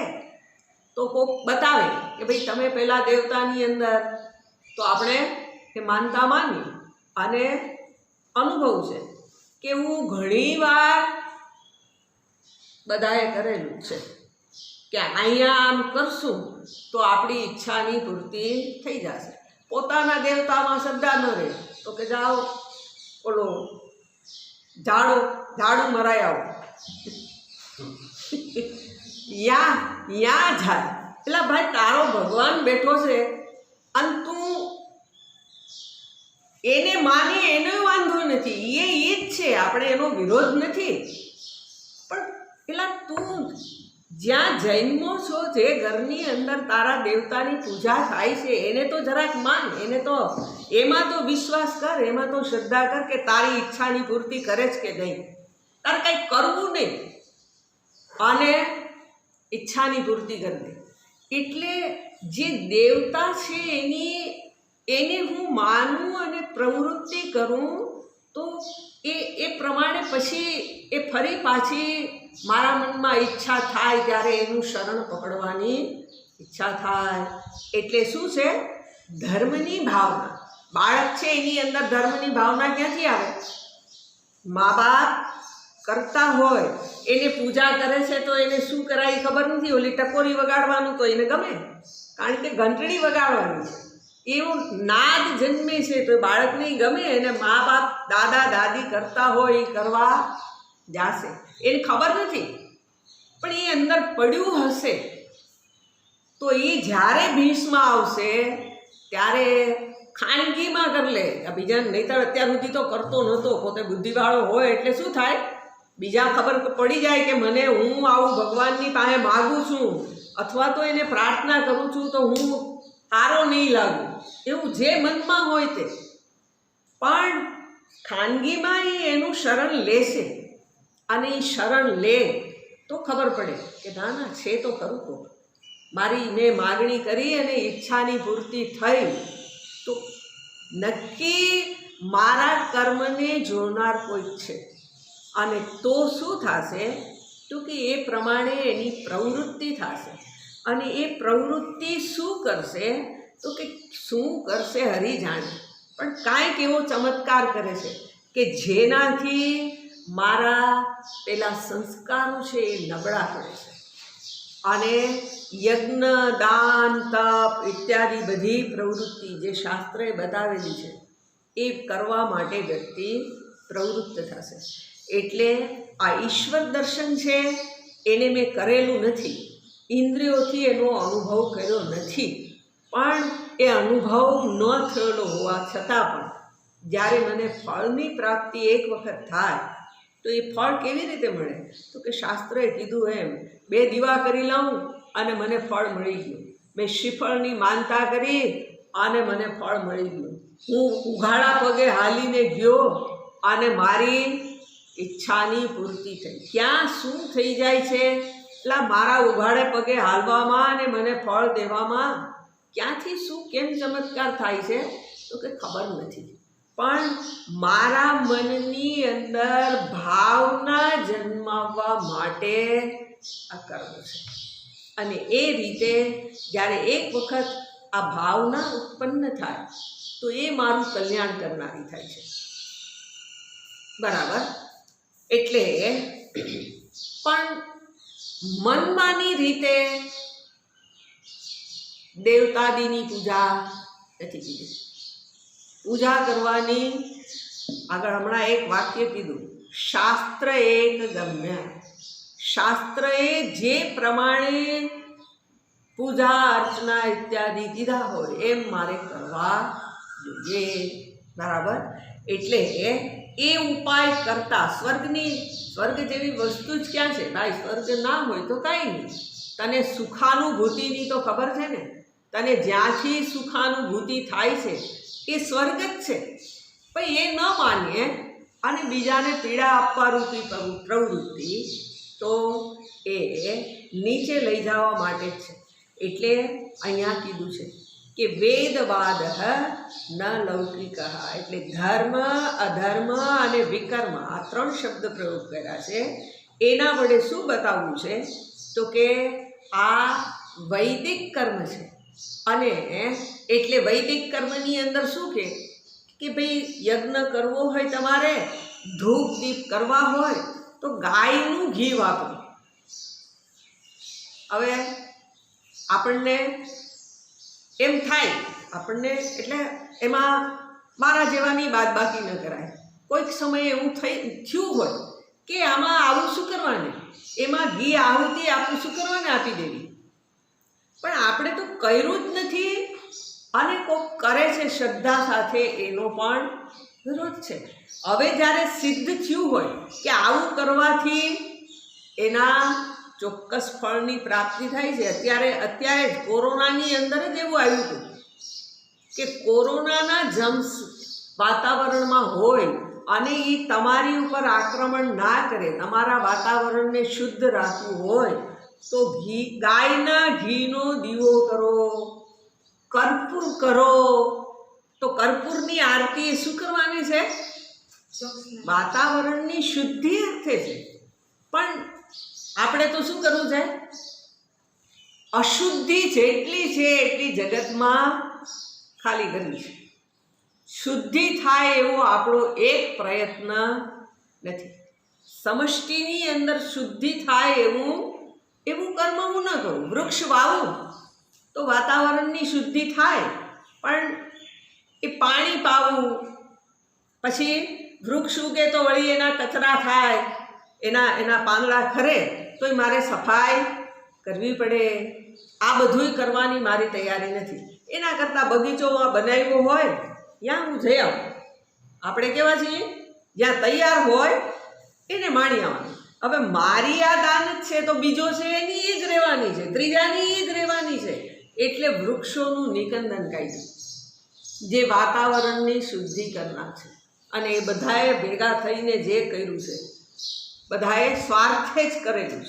તો કોક બતાવે કે ભાઈ તમે પહેલાં દેવતાની અંદર, તો આપણે એ માનતા માનીએ. અને અનુભવ છે કે હું ઘણીવાર બધાએ કરેલું છે કે અહીંયા આમ કરશું તો આપણી ઈચ્છાની પૂર્તિ થઈ જશે. પોતાના દેવતામાં શ્રદ્ધા ન રહે તો કે જાઓ ઓલો ઝાડુ મરાઈ આવો, યા જાય. એટલે ભાઈ તારો ભગવાન બેઠો છે અને તું એને માની એનો વાંધો નથી, એ જ છે, આપણે એનો વિરોધ નથી. પણ પેલા તું જ્યાં જન્મો છો, જે ઘરની અંદર તારા દેવતાની પૂજા થાય છે એને તો જરાક માન, એને તો એમાં તો વિશ્વાસ કર, એમાં તો શ્રદ્ધા કર કે તારી ઈચ્છાની પૂર્તિ કરે છે કે નહીં. તારે કંઈ કરવું નહીં અને ઈચ્છાની પૂર્તિ કરી દે. એટલે જે દેવતા છે એને હું માનું અને પ્રવૃત્તિ કરું તો એ પ્રમાણે પછી એ ફરી પાછી મારા મનમાં ઈચ્છા થાય ત્યારે એનું શરણ પકડવાની ઈચ્છા થાય. એટલે શું છે? ધર્મની ભાવના. બાળક છે એની અંદર ધર્મની ભાવના ક્યાંથી આવે? મા બાપ કરતા હોય, એને પૂજા કરે છે તો એને શું કરાય ખબર નથી, ઓલી ટકોરી વગાડવાનું તો એને ગમે, કારણ કે ઘંટડી વગાડવાની છે, એવું નાદ જન્મે છે તો બાળકને ગમે, અને મા બાપ દાદા દાદી કરતા હોય એ કરવા જાશે. એને ખબર નથી, પણ એ અંદર પડ્યું હશે. તો એ જ્યારે ભીષમાં આવશે ત્યારે ખાનગીમાં કરી લે. બીજાને નહીંતર અત્યાર સુધી તો કરતો નહોતો, પોતે બુદ્ધિવાળો હોય એટલે શું થાય, બીજા ખબર પડી જાય કે મને હું આવું ભગવાનની પાસે માગું છું અથવા તો એને પ્રાર્થના કરું છું તો હું સારો નહીં લાગું, એવું જે મનમાં હોય તે. પણ ખાનગીમાં એ એનું શરણ લેશે, અને એ શરણ લે તો ખબર પડે કે ના ના છે તો ખરું કહો, મારી મેં માગણી કરી અને ઈચ્છાની પૂર્તિ થઈ, તો નક્કી મારા કર્મને જોનાર કોઈ છે. અને તો શું થશે, તો કે એ પ્રમાણે એની પ્રવૃત્તિ થશે. અને એ પ્રવૃત્તિ શું કરશે, તો કે શું કરશે હરી જાણે, પણ કાંઈક એવો ચમત્કાર કરે છે કે જેનાથી મારા પેલા સંસ્કારો છે એ નબળા પડે છે. અને યજ્ઞ દાન તપ ઇત્યાદિ બધી પ્રવૃત્તિ જે શાસ્ત્રએ બતાવેલી છે એ કરવા માટે વ્યક્તિ પ્રવૃત્ત થશે. એટલે આ ઈશ્વર દર્શન છે એને મેં કરેલું નથી, ઇન્દ્રિયોથી એનો અનુભવ કર્યો નથી, પણ એ અનુભવ ન થયેલો હોવા છતાં પણ જ્યારે મને ફળની પ્રાપ્તિ એક વખત થાય તો એ ફળ કેવી રીતે મળે, તો કે શાસ્ત્રએ કીધું એમ 2 દીવા કરી લઉં અને મને ફળ મળી ગયું, મેં શ્રીફળની માનતા કરી અને મને ફળ મળી ગયું, હું ઉઘાડા પગે હાલીને ગયો અને મારી ઈચ્છાની પૂર્તિ થઈ. ક્યાં શું થઈ જાય છે, એટલે મારા ઉઘાડે પગે હાલવામાં અને મને ફળ દેવામાં ક્યાંથી શું કેમ ચમત્કાર થાય છે, તો કે ખબર નથી. પણ મારા મનની અંદર ભાવના જન્માવવા માટે આ કર્મ છે. અને એ રીતે જ્યારે એક વખત આ ભાવના ઉત્પન્ન થાય તો એ મારું કલ્યાણ કરનારી થાય છે. બરાબર. એટલે પણ મનમાની રીતે દેવતાદિની પૂજા નથી કીધી. પૂજા કરવાની આગળ હમણાં એક વાક્ય કીધું, શાસ્ત્ર એક ગમ્ય. શાસ્ત્રએ જે પ્રમાણે પૂજા અર્ચના ઇત્યાદિ કીધા હોય એમ મારે કરવા જોઈએ. બરાબર. એટલે એ ઉપાય કરતા સ્વર્ગ જેવી વસ્તુ જ ક્યાં છે ભાઈ? સ્વર્ગ ના હોય તો કાંઈ નહીં. તને સુખાનુભૂતિની તો ખબર છે ને, તને જ્યાંથી સુખાનુભૂતિ થાય છે એ સ્વર્ગ જ છે. પણ એ ન માનીએ અને બીજાને પીડા આપવા રૂપી પ્રવૃત્તિ, તો એ નીચે લઈ જવા માટે જ છે. એટલે અહીંયા કીધું છે કે વેદવાદ ન લૌકિક. એટલે ધર્મ અધર્મ અને વિકર્મ આ 3 શબ્દ પ્રયોગ કર્યા છે. એના વડે શું બતાવવું છે, તો કે આ વૈદિક કર્મ છે. અને એટલે વૈદિક કર્મની અંદર શું કે ભાઈ યજ્ઞ કરવો હોય, તમારે ધૂપ દીપ કરવા હોય તો ગાયનું ઘી વાપરો. હવે આપણને એમ થાય, આપણને એટલે એમાં મારા જેવાની બાદબાકી ન કરાય. કોઈક સમયે એવું થયું હોય કે આમાં આવું શું કરવાને, એમાં ઘી આહુતિ આપણે શું કરવાને આપી દેવી. પણ આપણે તો કર્યું જ નથી અને કોઈક કરે છે શ્રદ્ધા સાથે, એનો પણ વિરોધ છે. હવે જ્યારે સિદ્ધ થયું હોય કે આવું કરવાથી એના ચોક્કસ ફળની પ્રાપ્તિ થાય છે. અત્યારે જ કોરોનાની અંદર જ એવું આવ્યું હતું કે કોરોનાના જમ્સ વાતાવરણમાં હોય અને એ તમારી ઉપર આક્રમણ ના કરે, તમારા વાતાવરણને શુદ્ધ રાખવું હોય તો ગાયના ઘીનો દીવો કરો, કર્પૂર કરો. તો કર્પૂરની આરતી એ શું કરવાની છે? વાતાવરણની શુદ્ધિ અર્થે છે. પણ આપણે તો શું કરવું છે? અશુદ્ધિ જેટલી છે એટલી જગતમાં ખાલી કરવી છે. શુદ્ધિ થાય એવો આપણો એક પ્રયત્ન નથી. સમષ્ટિની અંદર શુદ્ધિ થાય એવું કર્મ હું ન કરું. વૃક્ષ વાવું, તો વાતાવરણની શુદ્ધિ થાય, પણ એ પાણી પાવું, પછી વૃક્ષ ઉગે તો વળી એના કચરા થાય, એના પાંદડા ખરે તોય મારે સફાઈ કરવી પડે. આ બધુંય કરવાની મારી તૈયારી નથી. એના કરતાં બગીચોમાં બનાવ્યો હોય ત્યાં હું જઈ આવું. આપણે કેવા છીએ, જ્યાં તૈયાર હોય એને માણી આવવાનું. હવે મારી આ દાન જ છે તો બીજો છે એની એ જ રહેવાની છે, ત્રીજાની એ જ રહેવાની છે. એટલે વૃક્ષોનું નિકંદન કાઢ્યું જે વાતાવરણની શુદ્ધિ કરનાર છે. અને એ બધાએ ભેગા થઈને જે કર્યું છે, બધાએ સ્વાર્થે જ કરેલું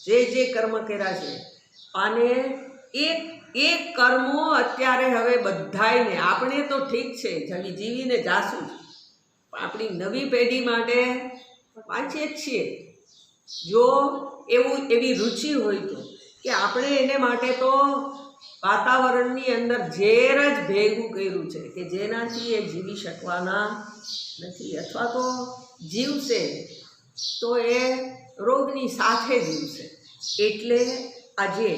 છે જે કર્મ કર્યા છે. અને એ કર્મો અત્યારે હવે બધાયને, આપણે તો ઠીક છે જીવીને જાશું, પણ આપણી નવી પેઢી માટે વાંચીએ જ છીએ. જો એવી રુચિ હોય તો કે આપણે એને માટે તો વાતાવરણની અંદર ઝેર જ ભેગું કર્યું છે કે જેનાથી એ જીવી શકવાના નથી, અથવા તો જીવશે તો એ રોગની સાથે જીવશે. એટલે આજે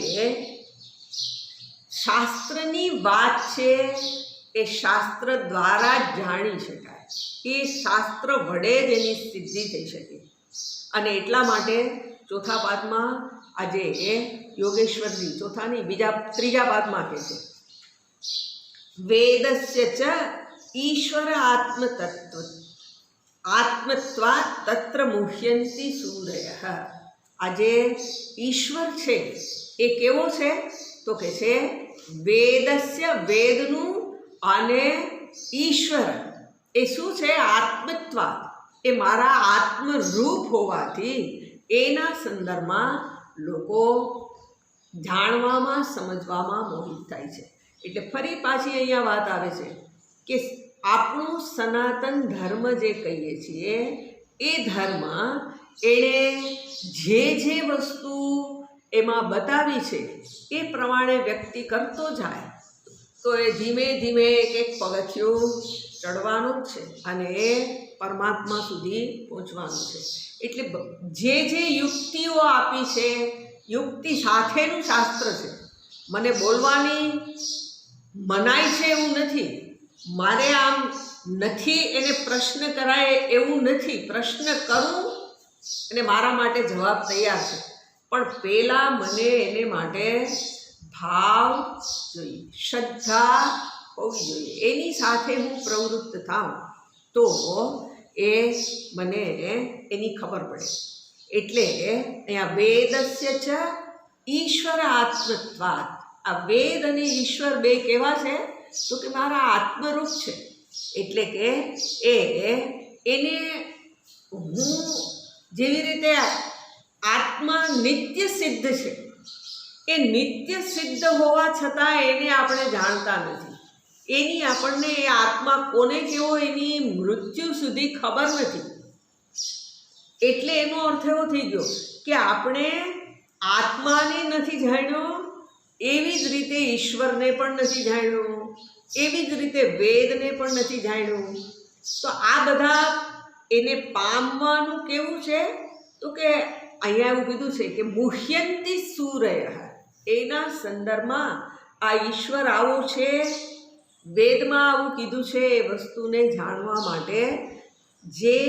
શાસ્ત્રની વાત છે એ શાસ્ત્ર દ્વારા જ જાણી શકાય, એ શાસ્ત્ર વડે જ એની સિદ્ધિ થઈ શકે. અને એટલા માટે ચોથા પાદમાં આજે એ યોગેશ્વરજી, ત્રીજા પાદમાં કહે છે, વેદસ્ય ચ ઈશ્વર આત્મત્વા તત્ર મુહ્યંતિ સૂરયઃ. આજે ઈશ્વર છે એ કેવો છે તો કે છે વેદસ્ય, વેદનું, અને ઈશ્વર એ શું છે, આત્મત્વા, એ મારા આત્મરૂપ હોવાથી એના સંદર્ભમાં લોકો જાણવામાં, સમજવામાં મોહિત થાય છે. એટલે ફરી પાછી અહીંયા વાત આવે છે કે આપણું સનાતન ધર્મ જે કહીએ છીએ એ ધર્મ એણે જે વસ્તુ એમાં બતાવી છે એ પ્રમાણે વ્યક્તિ કરતો જાય તો એ ધીમે ધીમે એક પગથિયું ચડવાનું જ છે અને એ પરમાત્મા સુધી પહોંચવાનું છે. એટલે જે યુક્તિઓ આપી છે, યુક્તિ સાથેનું શાસ્ત્ર છે. મને બોલવાની મનાય છે એવું નથી, મારે આમ નથી એને પ્રશ્ન કરાય એવું નથી. પ્રશ્ન કરું અને મારા માટે જવાબ તૈયાર છે, પણ પહેલાં મને એને માટે ભાવ જોઈએ, શ્રદ્ધા હોવી જોઈએ. એની સાથે હું પ્રવૃત્ત થાઉં તો એ મને એની ખબર પડે. એટલે અહીંયા વેદસ્ય ચ ઈશ્વર આત્મત્વાત. આ વેદ અને ઈશ્વર બે કેવા છે તો કે મારા આત્મરૂપ છે. એટલે કે એને હું જેવી રીતે આત્મા નિત્ય સિદ્ધ છે, એ નિત્ય સિદ્ધ હોવા છતાં એને આપણે જાણતા નથી. એની આપણને એ આત્મા કોને કેવો એની મૃત્યુ સુધી ખબર નથી. એટલે એનો અર્થ એવો થઈ ગયો કે આપણે આત્માને નથી જાણ્યો, એવી જ રીતે ઈશ્વરને પણ નથી જાણ્યો, એવી જ રીતે વેદને પણ નથી જાણ્યું. તો આ બધા એને પામવાનું કેવું છે તો કે અહીંયા એવું કીધું છે કે મુહ્યંતિ સૂરયઃ. એના સંદર્ભમાં આ ઈશ્વર આવો છે, વેદમાં આવું કીધું છે. એ વસ્તુને જાણવા માટે જે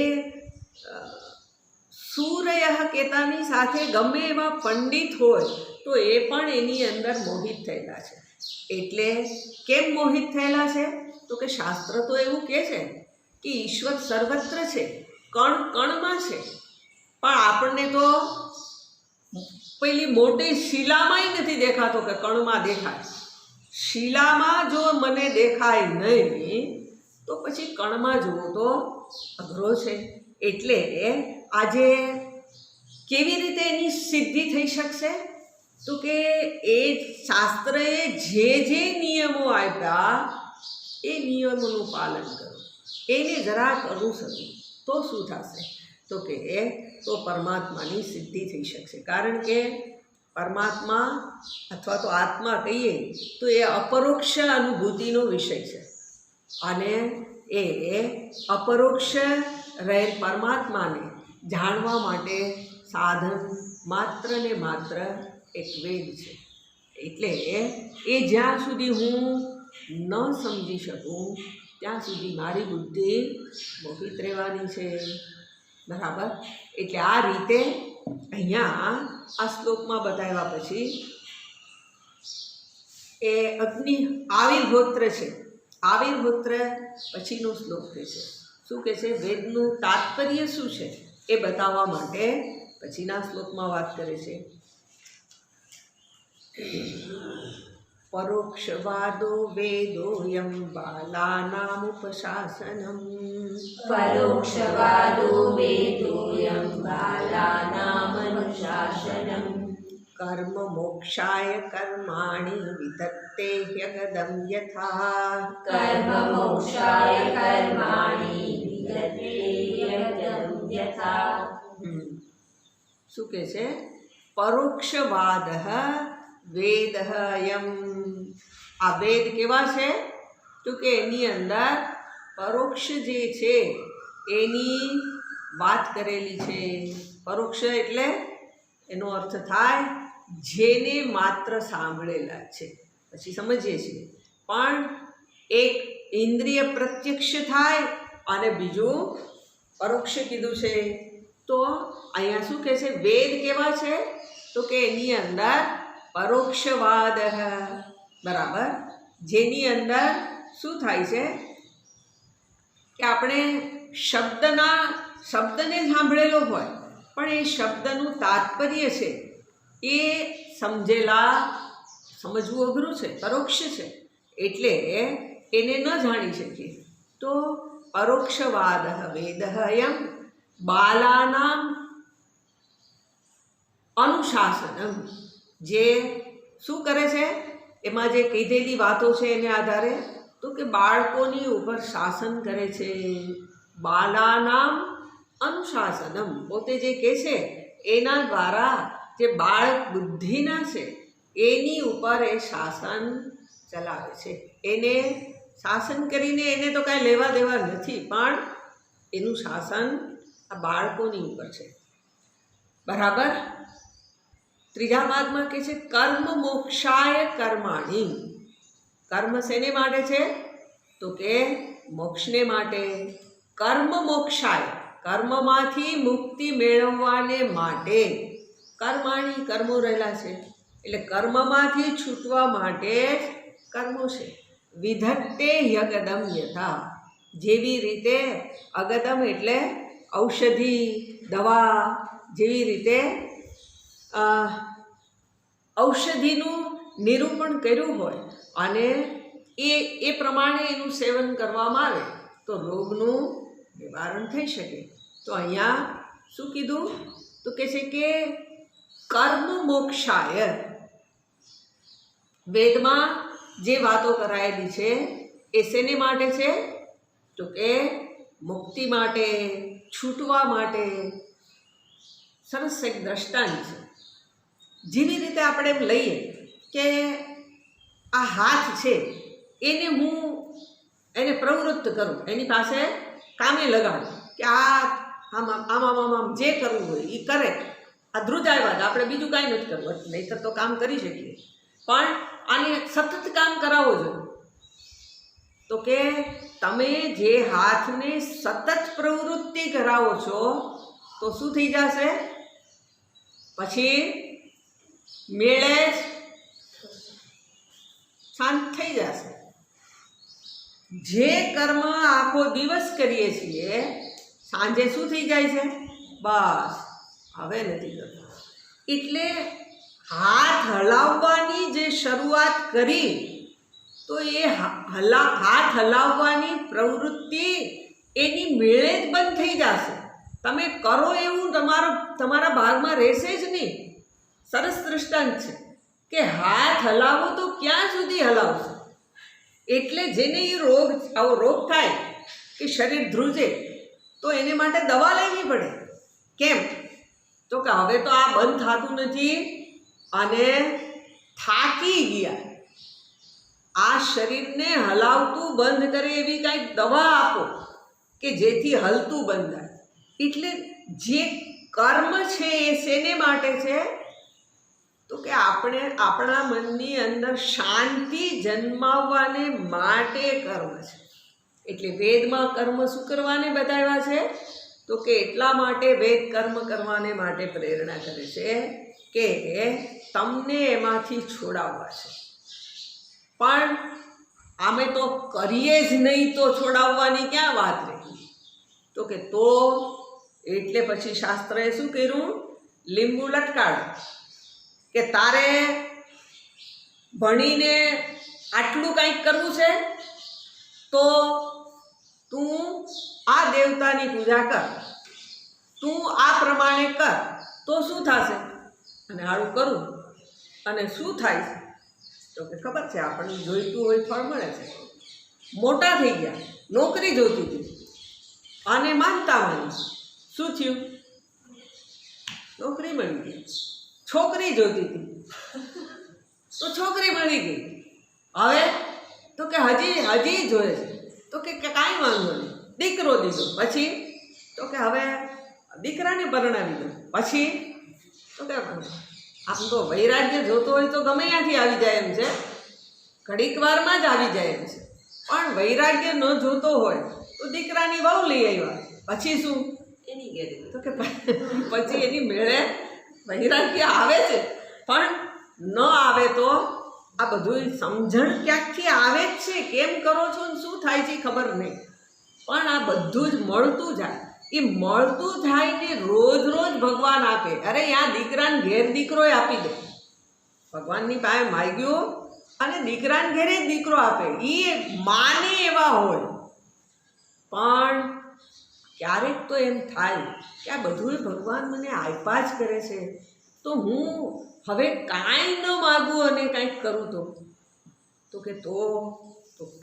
સૂરયઃ કહેતાની સાથે ગમે એવા પંડિત હોય તો એ પણ એની અંદર મોહિત થયેલા છે. એટલે કેમ મોહિત થયેલા છે તો કે શાસ્ત્ર તો એવું કહે છે કે ઈશ્વર સર્વત્ર છે, કણ કણમાં છે. પણ આપણને તો પેલી મોટી શિલામાંય નથી દેખાતો કે કણમાં દેખાય. શિલામાં જો મને દેખાય નહીં તો પછી કણમાં જોવો તો અઘરો છે. એટલે આજે કેવી રીતે એની સિદ્ધિ થઈ શકશે તો કે એ શાસ્ત્રએ જે નિયમો આપ્યા એ નિયમોનું પાલન કરો, એને જરાક અનુસરો તો શું થશે તો કે તો પરમાત્માની સિદ્ધિ થઈ શકશે. કારણ કે પરમાત્મા અથવા તો આત્મા કહીએ તો એ અપરોક્ષ અનુભૂતિનો વિષય છે. અને એ અપરોક્ષ રહેલ પરમાત્માને જાણવા માટે સાધન માત્ર ને માત્ર એક વેદ છે. એટલે એ જ્યાં સુધી હું ન સમજી શકું ત્યાં સુધી મારી બુદ્ધિ મોહિત રહેવાની છે. બરાબર. એટલે આ રીતે અહીંયા આ શ્લોકમાં બતાવ્યા પછી એ અગ્નિ આવિર્હોત્ર છે. આવિર્હોત્ર પછીનો શ્લોક કહે છે. શું કહે છે? વેદનું તાત્પર્ય શું છે એ બતાવવા માટે પછીના શ્લોકમાં વાત કરે છે. પરોક્ષવાદો વેદોયમ બાલાનામુપશાસનમ.
પરોક્ષવાદો વેદોયમ બાલાનામનુશાસનમ.
કર્મ મોક્ષાય કર્માણિ વિધત્તે ह्यगदं યથા.
કર્મ મોક્ષાય કર્માણિ વિદતે યજ્ઞ યથા.
શું કહે છે? પરોક્ષવાદ વેદ અયમ. આ વેદ કેવા છે? તો કે એની અંદર પરોક્ષ જે છે એની વાત કરેલી છે. પરોક્ષ એટલે એનો અર્થ થાય જેને માત્ર સાંભળેલા છે. પછી સમજીએ છીએ. પણ એક ઇન્દ્રિય પ્રત્યક્ષ થાય અને બીજું પરોક્ષ કીધું છે. તો અહીંયા શું કહે છે? વેદ કેવા છે? તો કે એની અંદર પરોક્ષવાદ. બરાબર. જેની અંદર શું થાય છે કે આપણે શબ્દને સાંભળેલો હોય પણ એ શબ્દનું તાત્પર્ય છે એ સમજવું અઘરું છે, પરોક્ષ છે, એટલે એને ન જાણી શકીએ. તો પરોક્ષવાદ વેદહયમ બાલાનામ અનુશાસનમ. જે શું કરે છે? એમાં જે કીધેલી વાતો છે એને આધારે તો કે બાળકોની ઉપર શાસન કરે છે. બાલાનામ અનુશાસનમ. પોતે જે કહે છે એના દ્વારા જે બાળક બુદ્ધિના છે એની ઉપર એ શાસન ચલાવે છે. એને શાસન કરીને એને તો કાંઈ લેવા દેવા નથી, પણ એનું શાસન આ બાળકોની ઉપર છે. બરાબર. ત્રીજા ભાગમાં કહે છે કર્મ મોક્ષાય કર્માણી. કર્મ શેને માટે છે? તો કે મોક્ષને માટે. કર્મ મોક્ષાય, કર્મમાંથી મુક્તિ મેળવવાને માટે. કર્માણી, કર્મો રહેલા છે એટલે કર્મમાંથી છૂટવા માટે જ કર્મો છે. વિધત્તે યગદમ યથા. જેવી રીતે અગદમ એટલે ઔષધિ, દવા, જેવી રીતે ઔષધિનું નિરૂપણ કર્યું હોય અને એ પ્રમાણે એનું સેવન કરવામાં આવે તો રોગનું નિવારણ થઈ શકે. તો અહીંયા શું કીધું? તો કહે છે કે કર્મ મોક્ષાય. વેદમાં જે વાતો કરાયેલી છે એ શેને માટે છે? તો કે મુક્તિ માટે, છૂટવા માટે. સરસ એક દ્રષ્ટાંત છે. જેવી રીતે આપણે એમ લઈએ કે આ હાથ છે એને પ્રવૃત્ત કરું, એની પાસે કામે લગાડું કે આમ જે કરવું હોય એ કરે. આ ધ્રુજાયવાદ, આપણે બીજું કાંઈ નથી કરવું, નહીંતર તો કામ કરી શકીએ, પણ આને સતત કામ કરાવવો જોઈએ. તો કે તમે જે હાથને સતત પ્રવૃત્તિ કરાવો છો તો શું થઈ જશે? પછી મેળે શાંત થઈ જશે. જે કર્મ આખો દિવસ કરીએ છીએ સાંજે શું થઈ જાય છે? બસ હવે નથી કરતા. એટલે હાથ હલાવવાની જે શરૂઆત કરી તો એ હાથ હલાવવાની પ્રવૃત્તિ એની મેળે જ બંધ થઈ જશે. તમે કરો એવું તમારા ભાગમાં રહેશે જ નહીં. સરસ દૃષ્ટાંત છે કે હાથ હલાવો તો ક્યાં સુધી હલાવશો? એટલે જેને આવો રોગ થાય કે શરીર ધ્રુજે તો એને માટે દવા લેવી પડે. કેમ? તો કે હવે તો આ બંધ થતું નથી અને થાકી ગયા. આ શરીરને હલાવતું બંધ કરે એવી કાંઈક દવા આપો કે જેથી હલતું બંધ થાય. એટલે જે કર્મ છે એ શેને માટે છે? તો કે આપણે આપણા મનની અંદર શાંતિ જન્માવવાને માટે કર્મ છે. એટલે વેદમાં કર્મ શું કરવાને બતાવ્યા છે? તો કે એટલા માટે વેદ કર્મ કરવાને માટે પ્રેરણા કરે છે કે તમને એમાંથી છોડાવવા છે. પણ આમે તો કરીએ જ નહીં તો છોડાવવાની ક્યાં વાત રહી? તો કે તો એટલે પછી શાસ્ત્રએ શું કર્યું? લીંબુ લટકાડ કે તારે ભણીને આટલું કંઈક કરવું છે તો તું આ દેવતાની પૂજા કર, તું આ પ્રમાણે કર, તો શું થશે? અને આવું કરું અને શું થાય છે? તો કે ખબર છે, આપણને જોઈતું હોય ફળ મળે છે. મોટા થઈ ગયા, નોકરી જોતી હતી અને માનતા માની શું થયું? નોકરી મળી ગઈ. છોકરી જોતી હતી તો છોકરી મળી ગઈ. હવે તો કે હજી જોઈએ છે. તો કે કાંઈ વાંધો નહીં, દીકરો દીધો. પછી તો કે હવે દીકરાને પરણાવી દો. પછી તો કે આમ તો વૈરાગ્ય જોતો હોય તો ગમે ત્યાંથી આવી જાય એમ છે, ઘડીક વારમાં જ આવી જાય એમ છે. પણ વૈરાગ્ય ન જોતો હોય તો દીકરાની વહુ લઈ આવ્યા. પછી શું? એની ઘેરી. તો કે પછી એની મેળે વૈરાગ્ય આવે છે, પણ ન આવે તો આ બધું સમજણ ક્યાંકથી આવે જ છે. કેમ કરો છો ને શું થાય છે ખબર નહીં, પણ આ બધું જ મળતું જાય. એ મળતું જાય ને રોજ રોજ ભગવાન આપે. અરે યા દીકરાને ઘેર દીકરોય આપી દે. ભગવાનની પાસે માગ્યું અને દીકરાને ઘેરે જ દીકરો આપે. એ માને એવા હોય. પણ ક્યારેક તો એમ થાય કે આ બધું ભગવાન મને આપ્યા જ કરે છે, તો હું હવે કાંઈ ન માગું અને કાંઈક કરું તો કે તો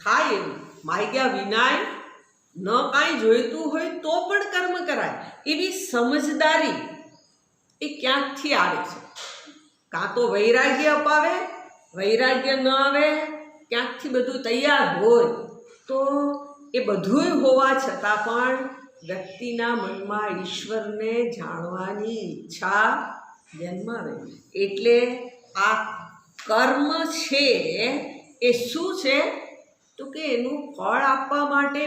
થાય એવું. માગ્યા વિનાય ન કાંઈ જોઈતું હોય તો પણ કર્મ કરાય. એવી સમજદારી એ ક્યાંકથી આવે છે. કાં તો વૈરાગ્ય અપાવે, વૈરાગ્ય ન આવે, ક્યાંકથી બધું તૈયાર હોય તો એ બધુંય હોવા છતાં પણ વ્યક્તિના મનમાં ઈશ્વરને જાણવાની ઈચ્છા જન્માવે. એટલે આ કર્મ છે એ શું છે? તો કે એનું ફળ આપવા માટે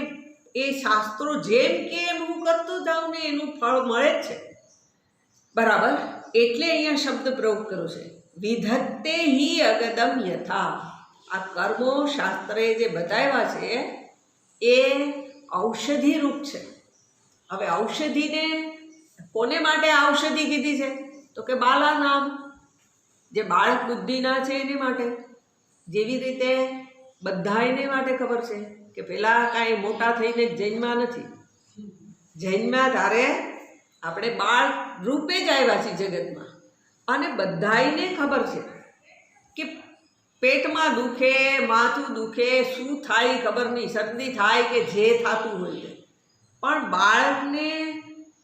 એ શાસ્ત્રો જેમ કે એમ હું કરતો જાઉં ને એનું ફળ મળે જ છે. બરાબર. એટલે અહીંયા શબ્દ પ્રયોગ કર્યો છે, વિધત્તે હિ અગદમ યથા. આ કર્મો શાસ્ત્રે જે બતાવ્યા છે એ ઔષધિ રૂપ છે. હવે ઔષધિને કોને માટે ઔષધિ કીધી છે? તો કે બાલા નામ, જે બાળક બુદ્ધિના છે એને માટે. જેવી રીતે બધાને માટે ખબર છે કે પેલા કાંઈ મોટા થઈને જન્મ્યા નથી. જન્મ્યા ત્યારે આપણે બાળ રૂપે જ આવ્યા છીએ જગતમાં. અને બધાને ખબર છે કે પેટમાં દુખે, માથું દુખે, શું થાય ખબર નહીં, શરદી થાય કે જે થતું હોય તે. પણ બાળકને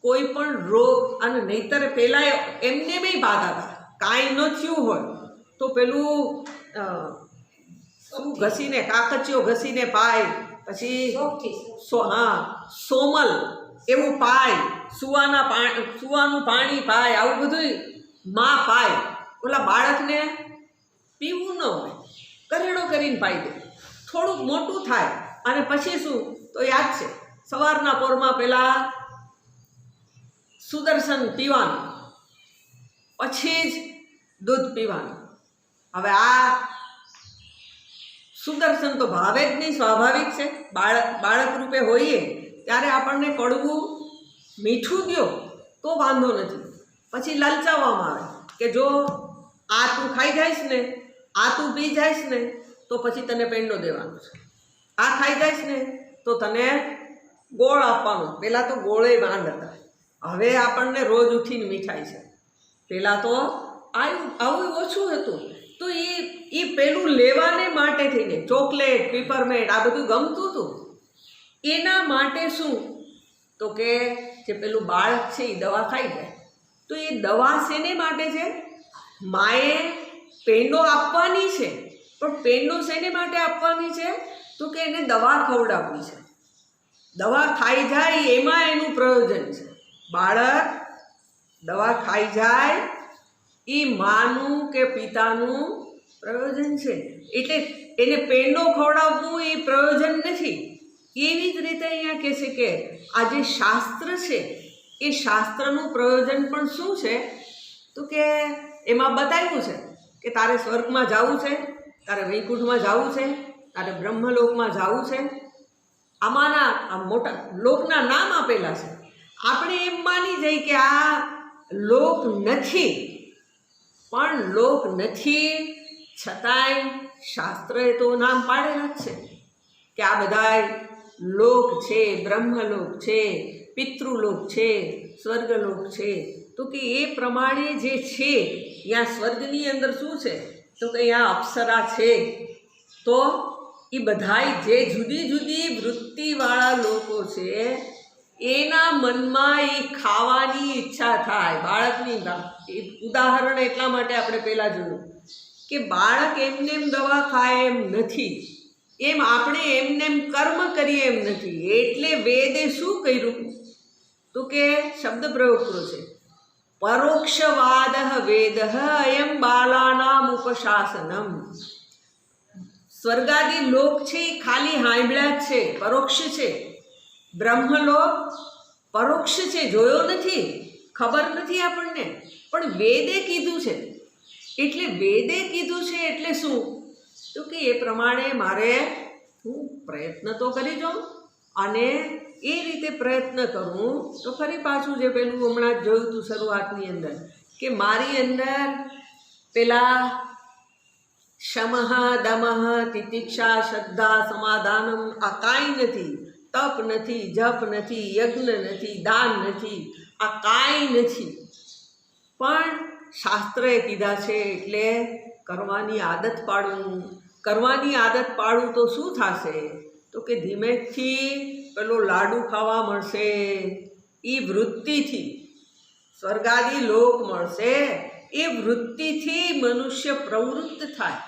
કોઈ પણ રોગ, અને નહીંતર પહેલાં એમને બી બાધા હતા. કાંઈ ન થયું હોય તો પેલું શું ઘસીને, કાકચીઓ ઘસીને પાય, પછી સોમલ એવું પાય, સુવાનું પાણી પાય, આવું બધું માં પાય. ઓલા બાળકને પીવું ન હોય, કરેડો કરીને પાઈ દે. થોડુંક મોટું થાય અને પછી શું? તો યાદ છે, સવારના પોરમાં પેલા સુદર્શન પીવાનું, પછી જ દૂધ પીવાનું. હવે આ સુદર્શન તો ભાવે જ નહીં, સ્વાભાવિક છે. બાળક રૂપે હોઈએ ત્યારે આપણને કડવું મીઠું દો તો વાંધો નથી. પછી લલચાવવામાં આવે કે જો આ તું ખાઈ જઈશ ને, આ તું પી જઈશ ને તો પછી તને પેંડો દેવાનો છે, આ ખાઈ જઈશ ને તો તને ગોળ આપવાનો. પહેલાં તો ગોળે માંડ હતા, હવે આપણને રોજ ઉઠીને મીઠાઈ છે. પહેલાં તો આવું ઓછું હતું. તો એ પેલું લેવાને માટે થઈને ચોકલેટ, પીપરમેન્ટ આ બધું ગમતું હતું. એના માટે શું? તો કે જે પેલું બાળક છે એ દવા ખાઈ જાય. તો એ દવા શેને માટે છે? માએ પેંડો આપવાની છે, પણ પેંડો શેને માટે આપવાની છે? તો કે એને દવા ખવડાવવી છે. દવા ખાઈ જાય એમાં એનું પ્રયોજન છે. બાળક દવા ખાઈ જાય એ માનું કે પિતાનું પ્રયોજન છે. એટલે એને પેંડો ખવડાવવું એ પ્રયોજન નથી. એવી જ રીતે અહીંયા કહે છે કે આ જે શાસ્ત્ર છે એ શાસ્ત્રનું પ્રયોજન પણ શું છે? તો કે એમાં બતાવ્યું છે કે તારે સ્વર્ગમાં જવું છે, તારે વૈકુંઠમાં જવું છે, તારે બ્રહ્મલોકમાં જવું છે. આમાંના આ મોટા લોકના નામ આપેલા છે. આપણે એમ માની જઈએ કે આ લોક નથી, પણ લોક નથી છતાંય શાસ્ત્રએ તો નામ પાડેલા જ છે કે આ બધાય લોક છે, બ્રહ્મલોક છે, પિતૃલોક છે, સ્વર્ગલોક છે. તો કે એ પ્રમાણે જે છે ત્યાં સ્વર્ગની અંદર શું છે? તો કે અહીંયા અપ્સરા છે. તો એ બધાય જે જુદી જુદી વૃત્તિવાળા લોકો છે એના મનમાં એ ખાવાની ઈચ્છા થાય. બાળકની ઉદાહરણ એટલા માટે આપણે પહેલાં જોયું કે બાળક એમને એમ દવા ખાય એમ નથી, એમ આપણે એમને એમ કર્મ કરીએ એમ નથી. એટલે વેદે શું કર્યું? તો કે શબ્દ પ્રયોગ કર્યો છે, પરોક્ષવાદ વેદ અયમ બાલાનામ ઉપશાસનમ. સ્વર્ગાદી લોક છે એ ખાલી હાંભળ્યા જ છે, પરોક્ષ છે. બ્રહ્મલોક પરોક્ષ છે, જોયો નથી, ખબર નથી આપણને, પણ વેદે કીધું છે. એટલે વેદે કીધું છે એટલે શું? તો કે એ પ્રમાણે મારે હું પ્રયત્ન તો કરી જાઉં, અને એ રીતે પ્રયત્ન કરું તો ફરી પાછું જે પેલું હમણાં જ જોયું હતું શરૂઆતની અંદર કે મારી અંદર પેલા શમઃ દમઃ તિતિક્ષા શ્રદ્ધા સમાધાનમ આ કાંઈ નથી. તપ નથી, જપ નથી, યજ્ઞ નથી, દાન નથી, આ કાંઈ નથી. પણ શાસ્ત્રએ કીધા છે એટલે કરવાની આદત પાડવું. કરવાની આદત પાડવું તો શું થશે? તો કે ધીમેથી પેલો લાડુ ખાવા મળશે, એ વૃત્તિથી સ્વર્ગાદી લોક મળશે. એ વૃત્તિથી મનુષ્ય પ્રવૃત્ત થાય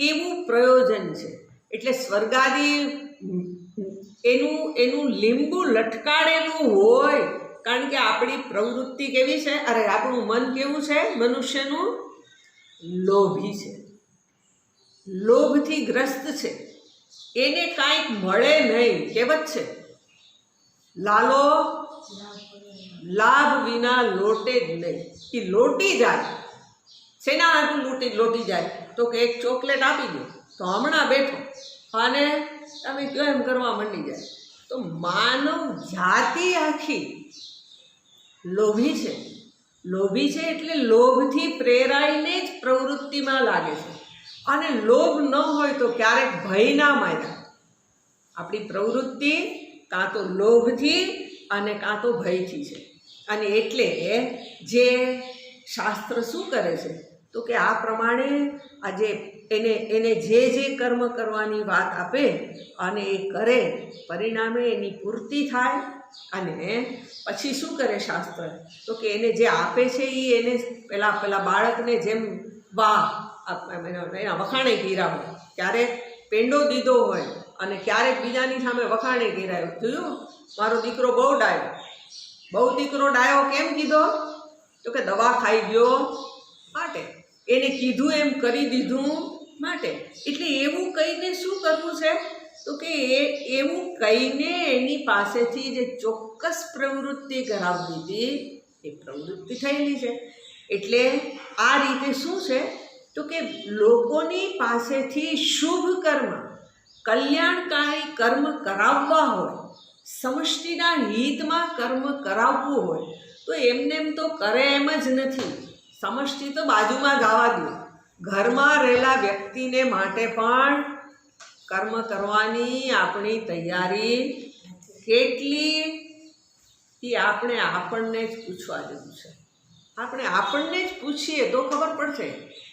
એવું પ્રયોજન છે. એટલે સ્વર્ગાદી એનું લીંબુ લટકાડેલું હોય, કારણ કે આપણી પ્રવૃત્તિ કેવી છે? અરે આપણું મન કેવું છે? મનુષ્યનું લોભી છે, લોભથી ગ્રસ્ત છે. એને કાંઈક મળે નહીં. કહેવત છે, લાલો લાભ વિના લોટે જ નહીં. એ લોટી જાય. શેના હાટું લોટી જાય? તો કે એક ચોકલેટ આપી દો તો હમણાં બેઠો અને તમે કહો એમ કરવા માંડી જાય. તો માનવ જાતિ આખી લોભી છે. લોભી છે એટલે લોભથી પ્રેરાઈને જ પ્રવૃત્તિમાં લાગે છે. અને લોભ ન હોય તો ક્યારેક ભય ના માર્યા. આપણી પ્રવૃત્તિ કાં તો લોભથી અને કાં તો ભયથી છે. અને એટલે જે શાસ્ત્ર શું કરે છે? તો કે આ પ્રમાણે આજે એને જે કર્મ કરવાની વાત આપે અને એ કરે, પરિણામે એની પૂર્તિ થાય. અને પછી શું કરે શાસ્ત્ર? તો કે એને જે આપે છે એ એને પેલા બાળકને જેમ એના વખાણે કર્યા હોય, ક્યારેક પેંડો દીધો હોય અને ક્યારેક બીજાની સામે વખાણે કર્યા. જોયું, મારો દીકરો બહુ ડાયો. બહુ દીકરો ડાયો કેમ કીધો? તો કે દવા ખાઈ ગયો માટે, એને કીધું એમ કરી દીધું માટે. એટલે એવું કહીને શું કરવું છે? તો કે એવું કહીને એની પાસેથી જે ચોક્કસ પ્રવૃત્તિ કરાવવી હતી એ પ્રવૃત્તિ થયેલી છે. એટલે આ રીતે શું છે? તો કે લોકોની પાસેથી શુભ કર્મ, કલ્યાણકારી કર્મ કરાવવા હોય, સમષ્ટિના હિતમાં કર્મ કરાવવું હોય તો એમને તો કરે એમ જ નથી. સમષ્ટિ તો બાજુમાં જવા દો, ઘરમાં રહેલા વ્યક્તિને માટે પણ કર્મ કરવાની આપણી તૈયારી કેટલી એ આપણને જ પૂછવા જેવું છે. આપણને જ પૂછીએ તો ખબર પડશે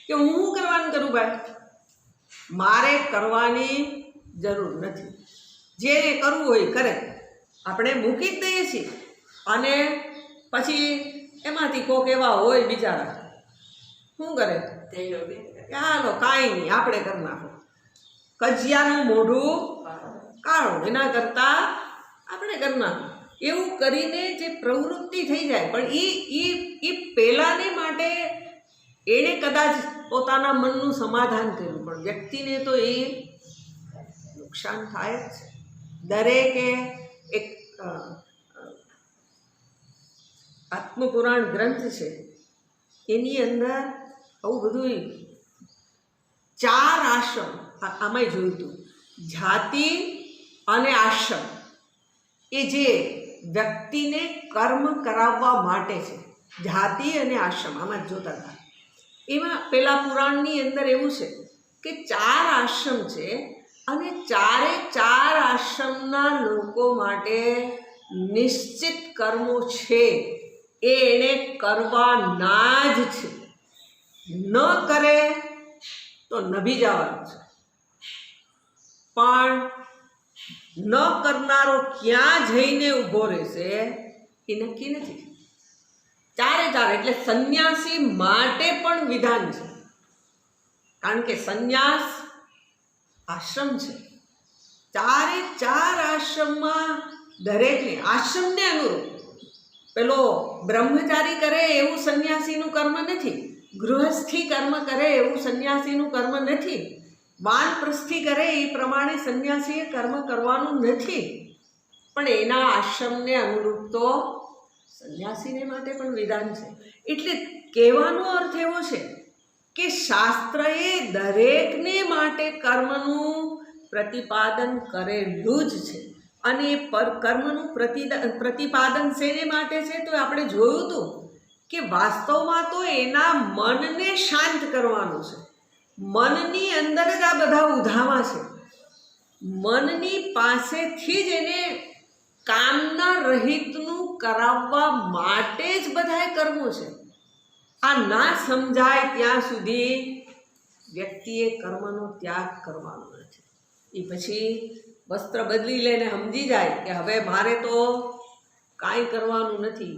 કે હું કરવાનું કરું. ભાઈ મારે કરવાની જરૂર નથી. જે કરવું હોય કરે, આપણે મૂકી જ દઈએ છીએ. અને પછી એમાંથી કોક એવા હોય બિચારા શું કરે? ચાલો કાંઈ નહીં, આપણે કરી નાખો. કજિયાનું મોઢું કાળું, એના કરતાં આપણે કરી નાખો. એવું કરીને જે પ્રવૃત્તિ થઈ જાય. પણ એ પહેલાંને માટે એણે કદાચ પોતાના મનનું સમાધાન કર્યું, પણ વ્યક્તિને તો એ નુકસાન થાય જ છે. દરેકે એક આત્મપુરાણ ગ્રંથ છે, એની અંદર આવું બધું 4 આશ્રમ આમાંય જોયું હતું. જાતિ અને આશ્રમ એ જે વ્યક્તિને કર્મ કરાવવા માટે છે, જાતિ અને આશ્રમ આમાં જ જોતા હતા. એમાં પેલા પુરાણની અંદર એવું છે કે 4 આશ્રમ છે અને 4 આશ્રમના લોકો માટે નિશ્ચિત કર્મો છે, એ એણે કરવાના જ છે. ન કરે તો નભી જવાનું છે, પણ ન કરનારો ક્યાં જઈને ઊભો રહેશે એ નક્કી નથી. 4 એટલે સંન્યાસી માટે પણ વિધાન છે, કારણ કે સંન્યાસ આશ્રમ છે. 4 આશ્રમમાં દરેકને આશ્રમને અનુરૂપ, પેલો બ્રહ્મચારી કરે એવું સંન્યાસીનું કર્મ નથી, ગૃહસ્થી કર્મ કરે એવું સંન્યાસીનું કર્મ નથી, વાનપ્રસ્થી કરે એ પ્રમાણે સંન્યાસીએ કર્મ કરવાનું નથી, પણ એના આશ્રમને અનુરૂપ તો સંન્યાસીને માટે પણ વિધાન છે. એટલે કહેવાનો અર્થ એવો છે કે શાસ્ત્રએ દરેકને માટે કર્મનું પ્રતિપાદન કરેલું જ છે. અને એ કર્મનું પ્રતિપાદન શેને માટે છે તો આપણે જોયું હતું કે વાસ્તવમાં તો એના મનને શાંત કરવાનું છે. મનની અંદર જ આ બધા ઉધામા છે. મનની પાસેથી જ એને કામના રહિતનું કરાવવા માટે જ બધાએ કર્મો છે. આ ના સમજાય ત્યાં સુધી વ્યક્તિએ કર્મનો ત્યાગ કરવાનો નથી. એ પછી વસ્ત્ર બદલી લઈને સમજી જાય કે હવે મારે તો કાંઈ કરવાનું નથી,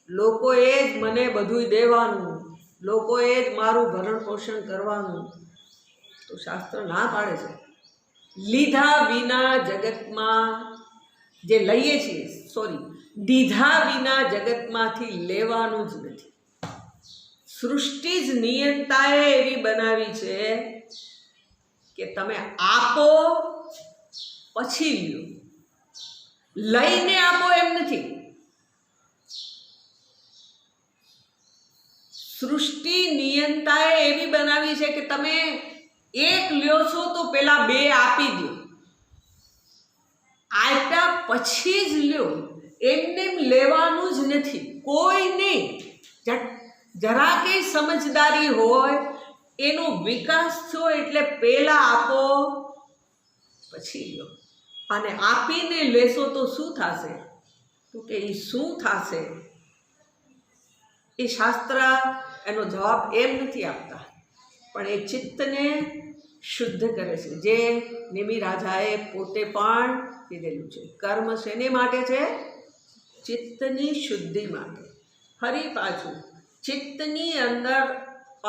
લોકોએ જ મને બધું દેવાનું, લોકોએ જ મારું ભરણ પોષણ કરવાનું, તો શાસ્ત્ર ના પાડે છે. લીધા વિના જગતમાં જે લઈએ છીએ, દીધા વિના જગતમાંથી લેવાનું જ નથી. સૃષ્ટિ જ નિયંતાએ એવી બનાવી છે કે તમે આપો પછી લ્યો, લઈને આપો એમ નથી. સૃષ્ટિ નિયંતાએ એવી બનાવી છે કે તમે એક લ્યો છો તો પેલા 2 આપી દો, આપ્યા પછી જ લ્યો, એમને લેવાનું જ નથી. કોઈ નહીં, જરા કંઈ સમજદારી હોય, એનો વિકાસ થયો એટલે પહેલાં આપો પછી લ્યો. અને આપીને લેશો તો શું થશે? તો કે એ શું થશે એ શાસ્ત્ર એનો જવાબ એમ નથી આપતા, પણ એ ચિત્તને શુદ્ધ કરે છે, જે નિમિ રાજાએ પોતે પણ કીધેલું છે. કર્મ શેને માટે છે? ચિત્તની શુદ્ધિ માટે. ફરી પાછું ચિત્તની અંદર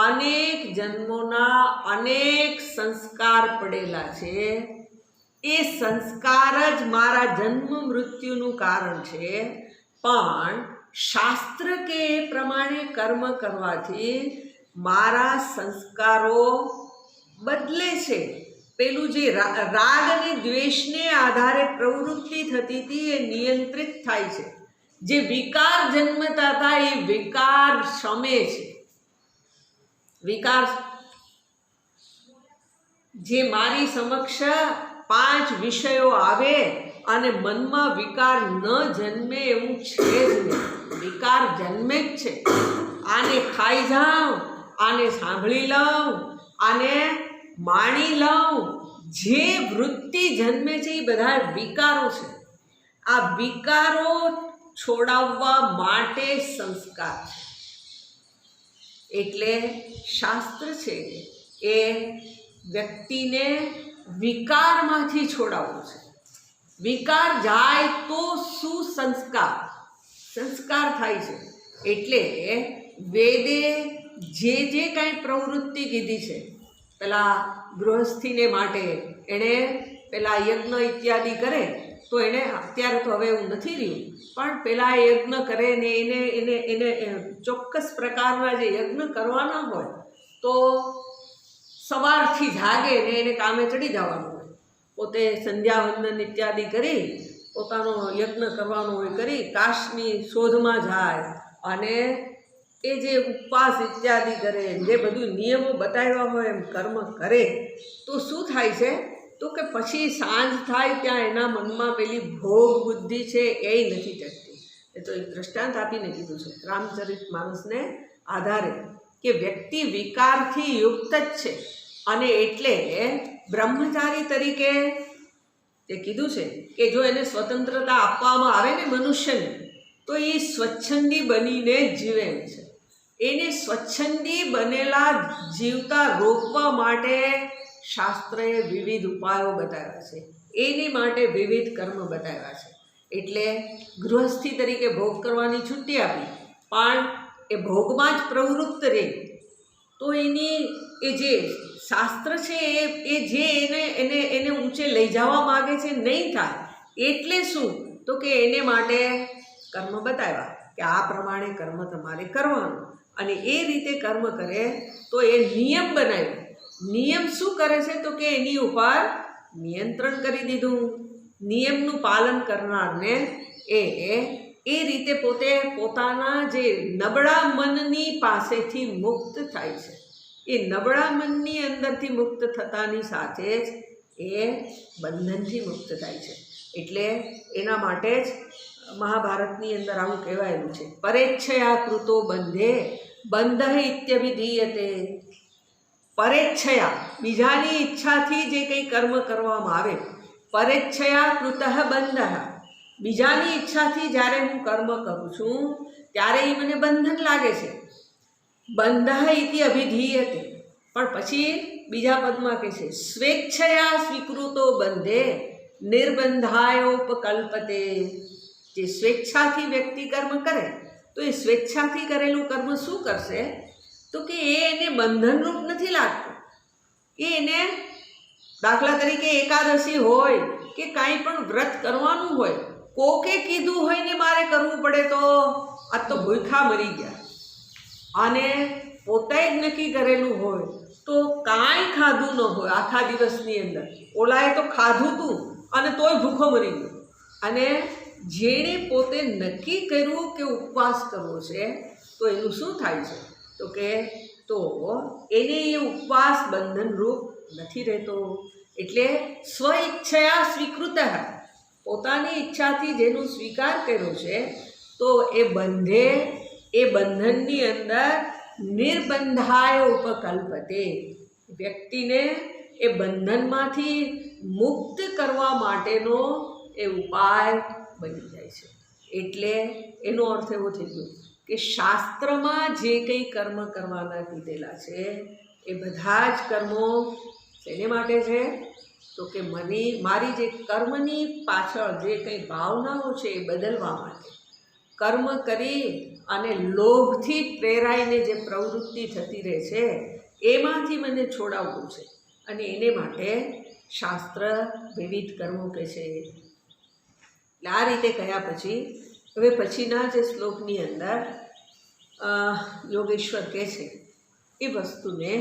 અનેક જન્મોના અનેક સંસ્કાર પડેલા છે. એ સંસ્કાર જ મારા જન્મ મૃત્યુનું કારણ છે, પણ શાસ્ત્ર કે એ પ્રમાણે કર્મ કરવાથી મારા સંસ્કારો બદલે છે. પેલું જે રાગ અને દ્વેષને આધારે પ્રવૃત્તિ થતી હતી એ નિયંત્રિત થાય છે. જે વિકાર જન્મતા હતા એ વિકાર શમે છે. વિકાર જે મારી સમક્ષ 5 વિષયો આવે અને મનમાં વિકાર ન જન્મે એવું છે જ નહીં. વિકાર જન્મે જ છે. આને ખાઈ જાઉં, આને સાંભળી લઉં, આને માણી લઉં, જે વૃત્તિ જન્મે છે એ બધા વિકારો છે. આ વિકારો છોડાવવા માટે સંસ્કાર છે. એટલે શાસ્ત્ર છે એ વ્યક્તિને વિકારમાંથી છોડાવવું છે. વિકાર જાય તો સુસંસ્કાર સંસ્કાર થાય છે. એટલે વેદે જે કાંઈ પ્રવૃત્તિ કીધી છે, પેલા ગૃહસ્થીને માટે એણે પેલા યજ્ઞ ઇત્યાદિ કરે તો એણે અત્યારે તો હવે એવું નથી રહ્યું, પણ પેલા યજ્ઞ કરે ને એને એને એને ચોક્કસ પ્રકારના જે યજ્ઞ કરવાના હોય તો સવારથી જાગે ને એને કામે ચડી જવાનું હોય, પોતે સંધ્યાવંદન ઇત્યાદિ કરી પોતાનો યજ્ઞ કરવાનો હોય કરી કાશની શોધમાં જાય અને એ જે ઉપવાસ ઇત્યાદિ કરે, જે બધું નિયમો બતાવ્યા હોય એમ કર્મ કરે તો શું થાય છે તો કે પછી સાંજ થાય ત્યાં એના મનમાં પેલી ભોગ બુદ્ધિ છે એ નથી ચડતી. એ તો એક દ્રષ્ટાંત આપીને કીધું છે રામચરિત માનસને આધારે કે વ્યક્તિ વિકારથી યુક્ત જ છે અને એટલે બ્રહ્મચારી તરીકે તે કીધું છે કે જો એને સ્વતંત્રતા આપવામાં આવે ને મનુષ્યને તો એ સ્વચ્છંદી બનીને જ જીવે એમ છે. એને સ્વચ્છંદી બનેલા જીવતા રોકવા માટે શાસ્ત્રએ વિવિધ ઉપાયો બતાવ્યા છે, એની માટે વિવિધ કર્મ બતાવ્યા છે. એટલે ગૃહસ્થી તરીકે ભોગ કરવાની છૂટી આપી, પણ એ ભોગમાં જ પ્રવૃત્ત રહે તો એની એ જે શાસ્ત્ર છે એ જે એને ઊંચે લઈ જવા માગે છે નહીં થાય. એટલે શું તો કે એને માટે કર્મ બતાવ્યા કે આ પ્રમાણે કર્મ તમારે કરવાનું, અને એ રીતે કર્મ કરે તો એ નિયમ બનાવ્યો. નિયમ શું કરે છે તો કે એની ઉપર નિયંત્રણ કરી દીધું. નિયમનું પાલન કરનારને એ રીતે પોતે પોતાના જે નબળા મનની પાસેથી મુક્ત થાય છે. એ નબળા મનની અંદરથી મુક્ત થતાની સાથે જ એ બંધનથી મુક્ત થાય છે. એટલે એના માટે જ મહાભારતની અંદર આવું કહેવાયેલું છે, પરેચ્છયા કૃતો બંધે બંધ ઇત્યભિધીયતે. પરેચ્છયા બીજાની ઈચ્છાથી જે કંઈ કર્મ કરવામાં આવે, પરેચ્છયા કૃત બંધ, બીજાની ઈચ્છાથી જ્યારે હું કર્મ કરું છું ત્યારે એ મને બંધન લાગે છે. બંધ ઇતિ અભિધીયતે, પણ પછી બીજા પદમાં કહે છે સ્વેચ્છયા સ્વીકૃતો બંધે નિર્બંધાયોપકલ્પતે. જે સ્વેચ્છાથી વ્યક્તિ કર્મ કરે તો એ સ્વેચ્છાથી કરેલું કર્મ શું કરશે તો કે એને બંધનરૂપ નથી લાગતું. એને દાખલા તરીકે એકાદશી હોય કે કાંઈ પણ વ્રત કરવાનું હોય, કોકે કીધું હોય ને મારે કરવું પડે તો આ તો ભૂખા મરી ગયા, અને પોતે જ નક્કી કરેલું હોય તો કાંઈ ખાધું ન હોય આખા દિવસની અંદર, ઓલાએ તો ખાધું તું અને તોય ભૂખો મરી ગયો. અને જેણે પોતે નક્કી કર્યું કે ઉપવાસ કરવો છે તો એનું શું થાય છે તો કે તો એને એ ઉપવાસ બંધનરૂપ નથી રહેતો. એટલે સ્વ ઈચ્છયા સ્વીકૃત, પોતાની ઈચ્છાથી જેનું સ્વીકાર કર્યો છે તો એ બંધે, એ બંધનની અંદર નિર્બંધાય ઉપકલ્પતે, વ્યક્તિને એ બંધનમાંથી મુક્ત કરવા માટેનો એ ઉપાય બની જાય છે. એટલે એનો અર્થ એવો થઈ ગયો કે શાસ્ત્રમાં જે કંઈ કર્મ કરવાના કીધેલા છે એ બધા જ કર્મો શેને માટે છે તો કે મારી જે કર્મની પાછળ જે કંઈ ભાવનાઓ છે એ બદલવા માટે. કર્મ કરી અને લોભથી પ્રેરાઈને જે પ્રવૃત્તિ થતી રહે છે એમાંથી મને છોડાવવું છે, અને એને માટે શાસ્ત્ર વિવિધ કર્મો કહે છે. એટલે આ રીતે કહ્યા પછી હવે પછીના જે શ્લોકની અંદર યોગેશ્વર કહે છે એ વસ્તુને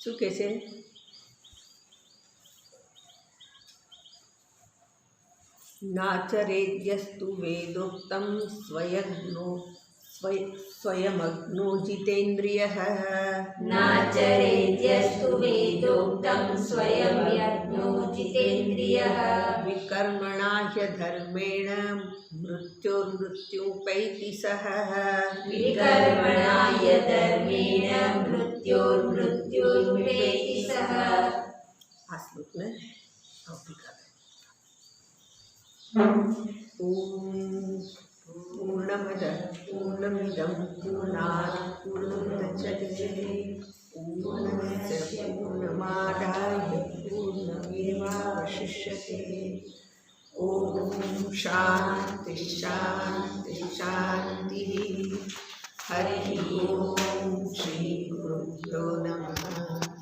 શું કહે છે, નાચરેદ્યસ્તુ વેદોક્તમ સ્વયમગ્નો જીતેન્દ્રિયઃ.
નાચરેદ્યસ્તુ વેદોક્તમ સ્વયમગ્નો જીતેન્દ્રિયઃ.
વિકર્મણા ધર્મેણ મૃત્યોર્મૃત્યુપૈતિ સઃ.
વિકર્મણાય ધર્મેણ મૃત્યોર્મૃત્યુપૈતિ સઃ.
આ શ્લોકને આવતીકાલે. પૂર્ણમદ પૂર્ણમિદં પૂર્ણાત પૂર્ણમુદચ્યતે પૂર્ણસ્ય પૂર્ણમાદાય પૂર્ણમેવાવશિષ્યતે. ઓમ શાંતિ શાંતિ શાંતિ. હરિ ઓમ શ્રી ગુરુભ્યો નમઃ.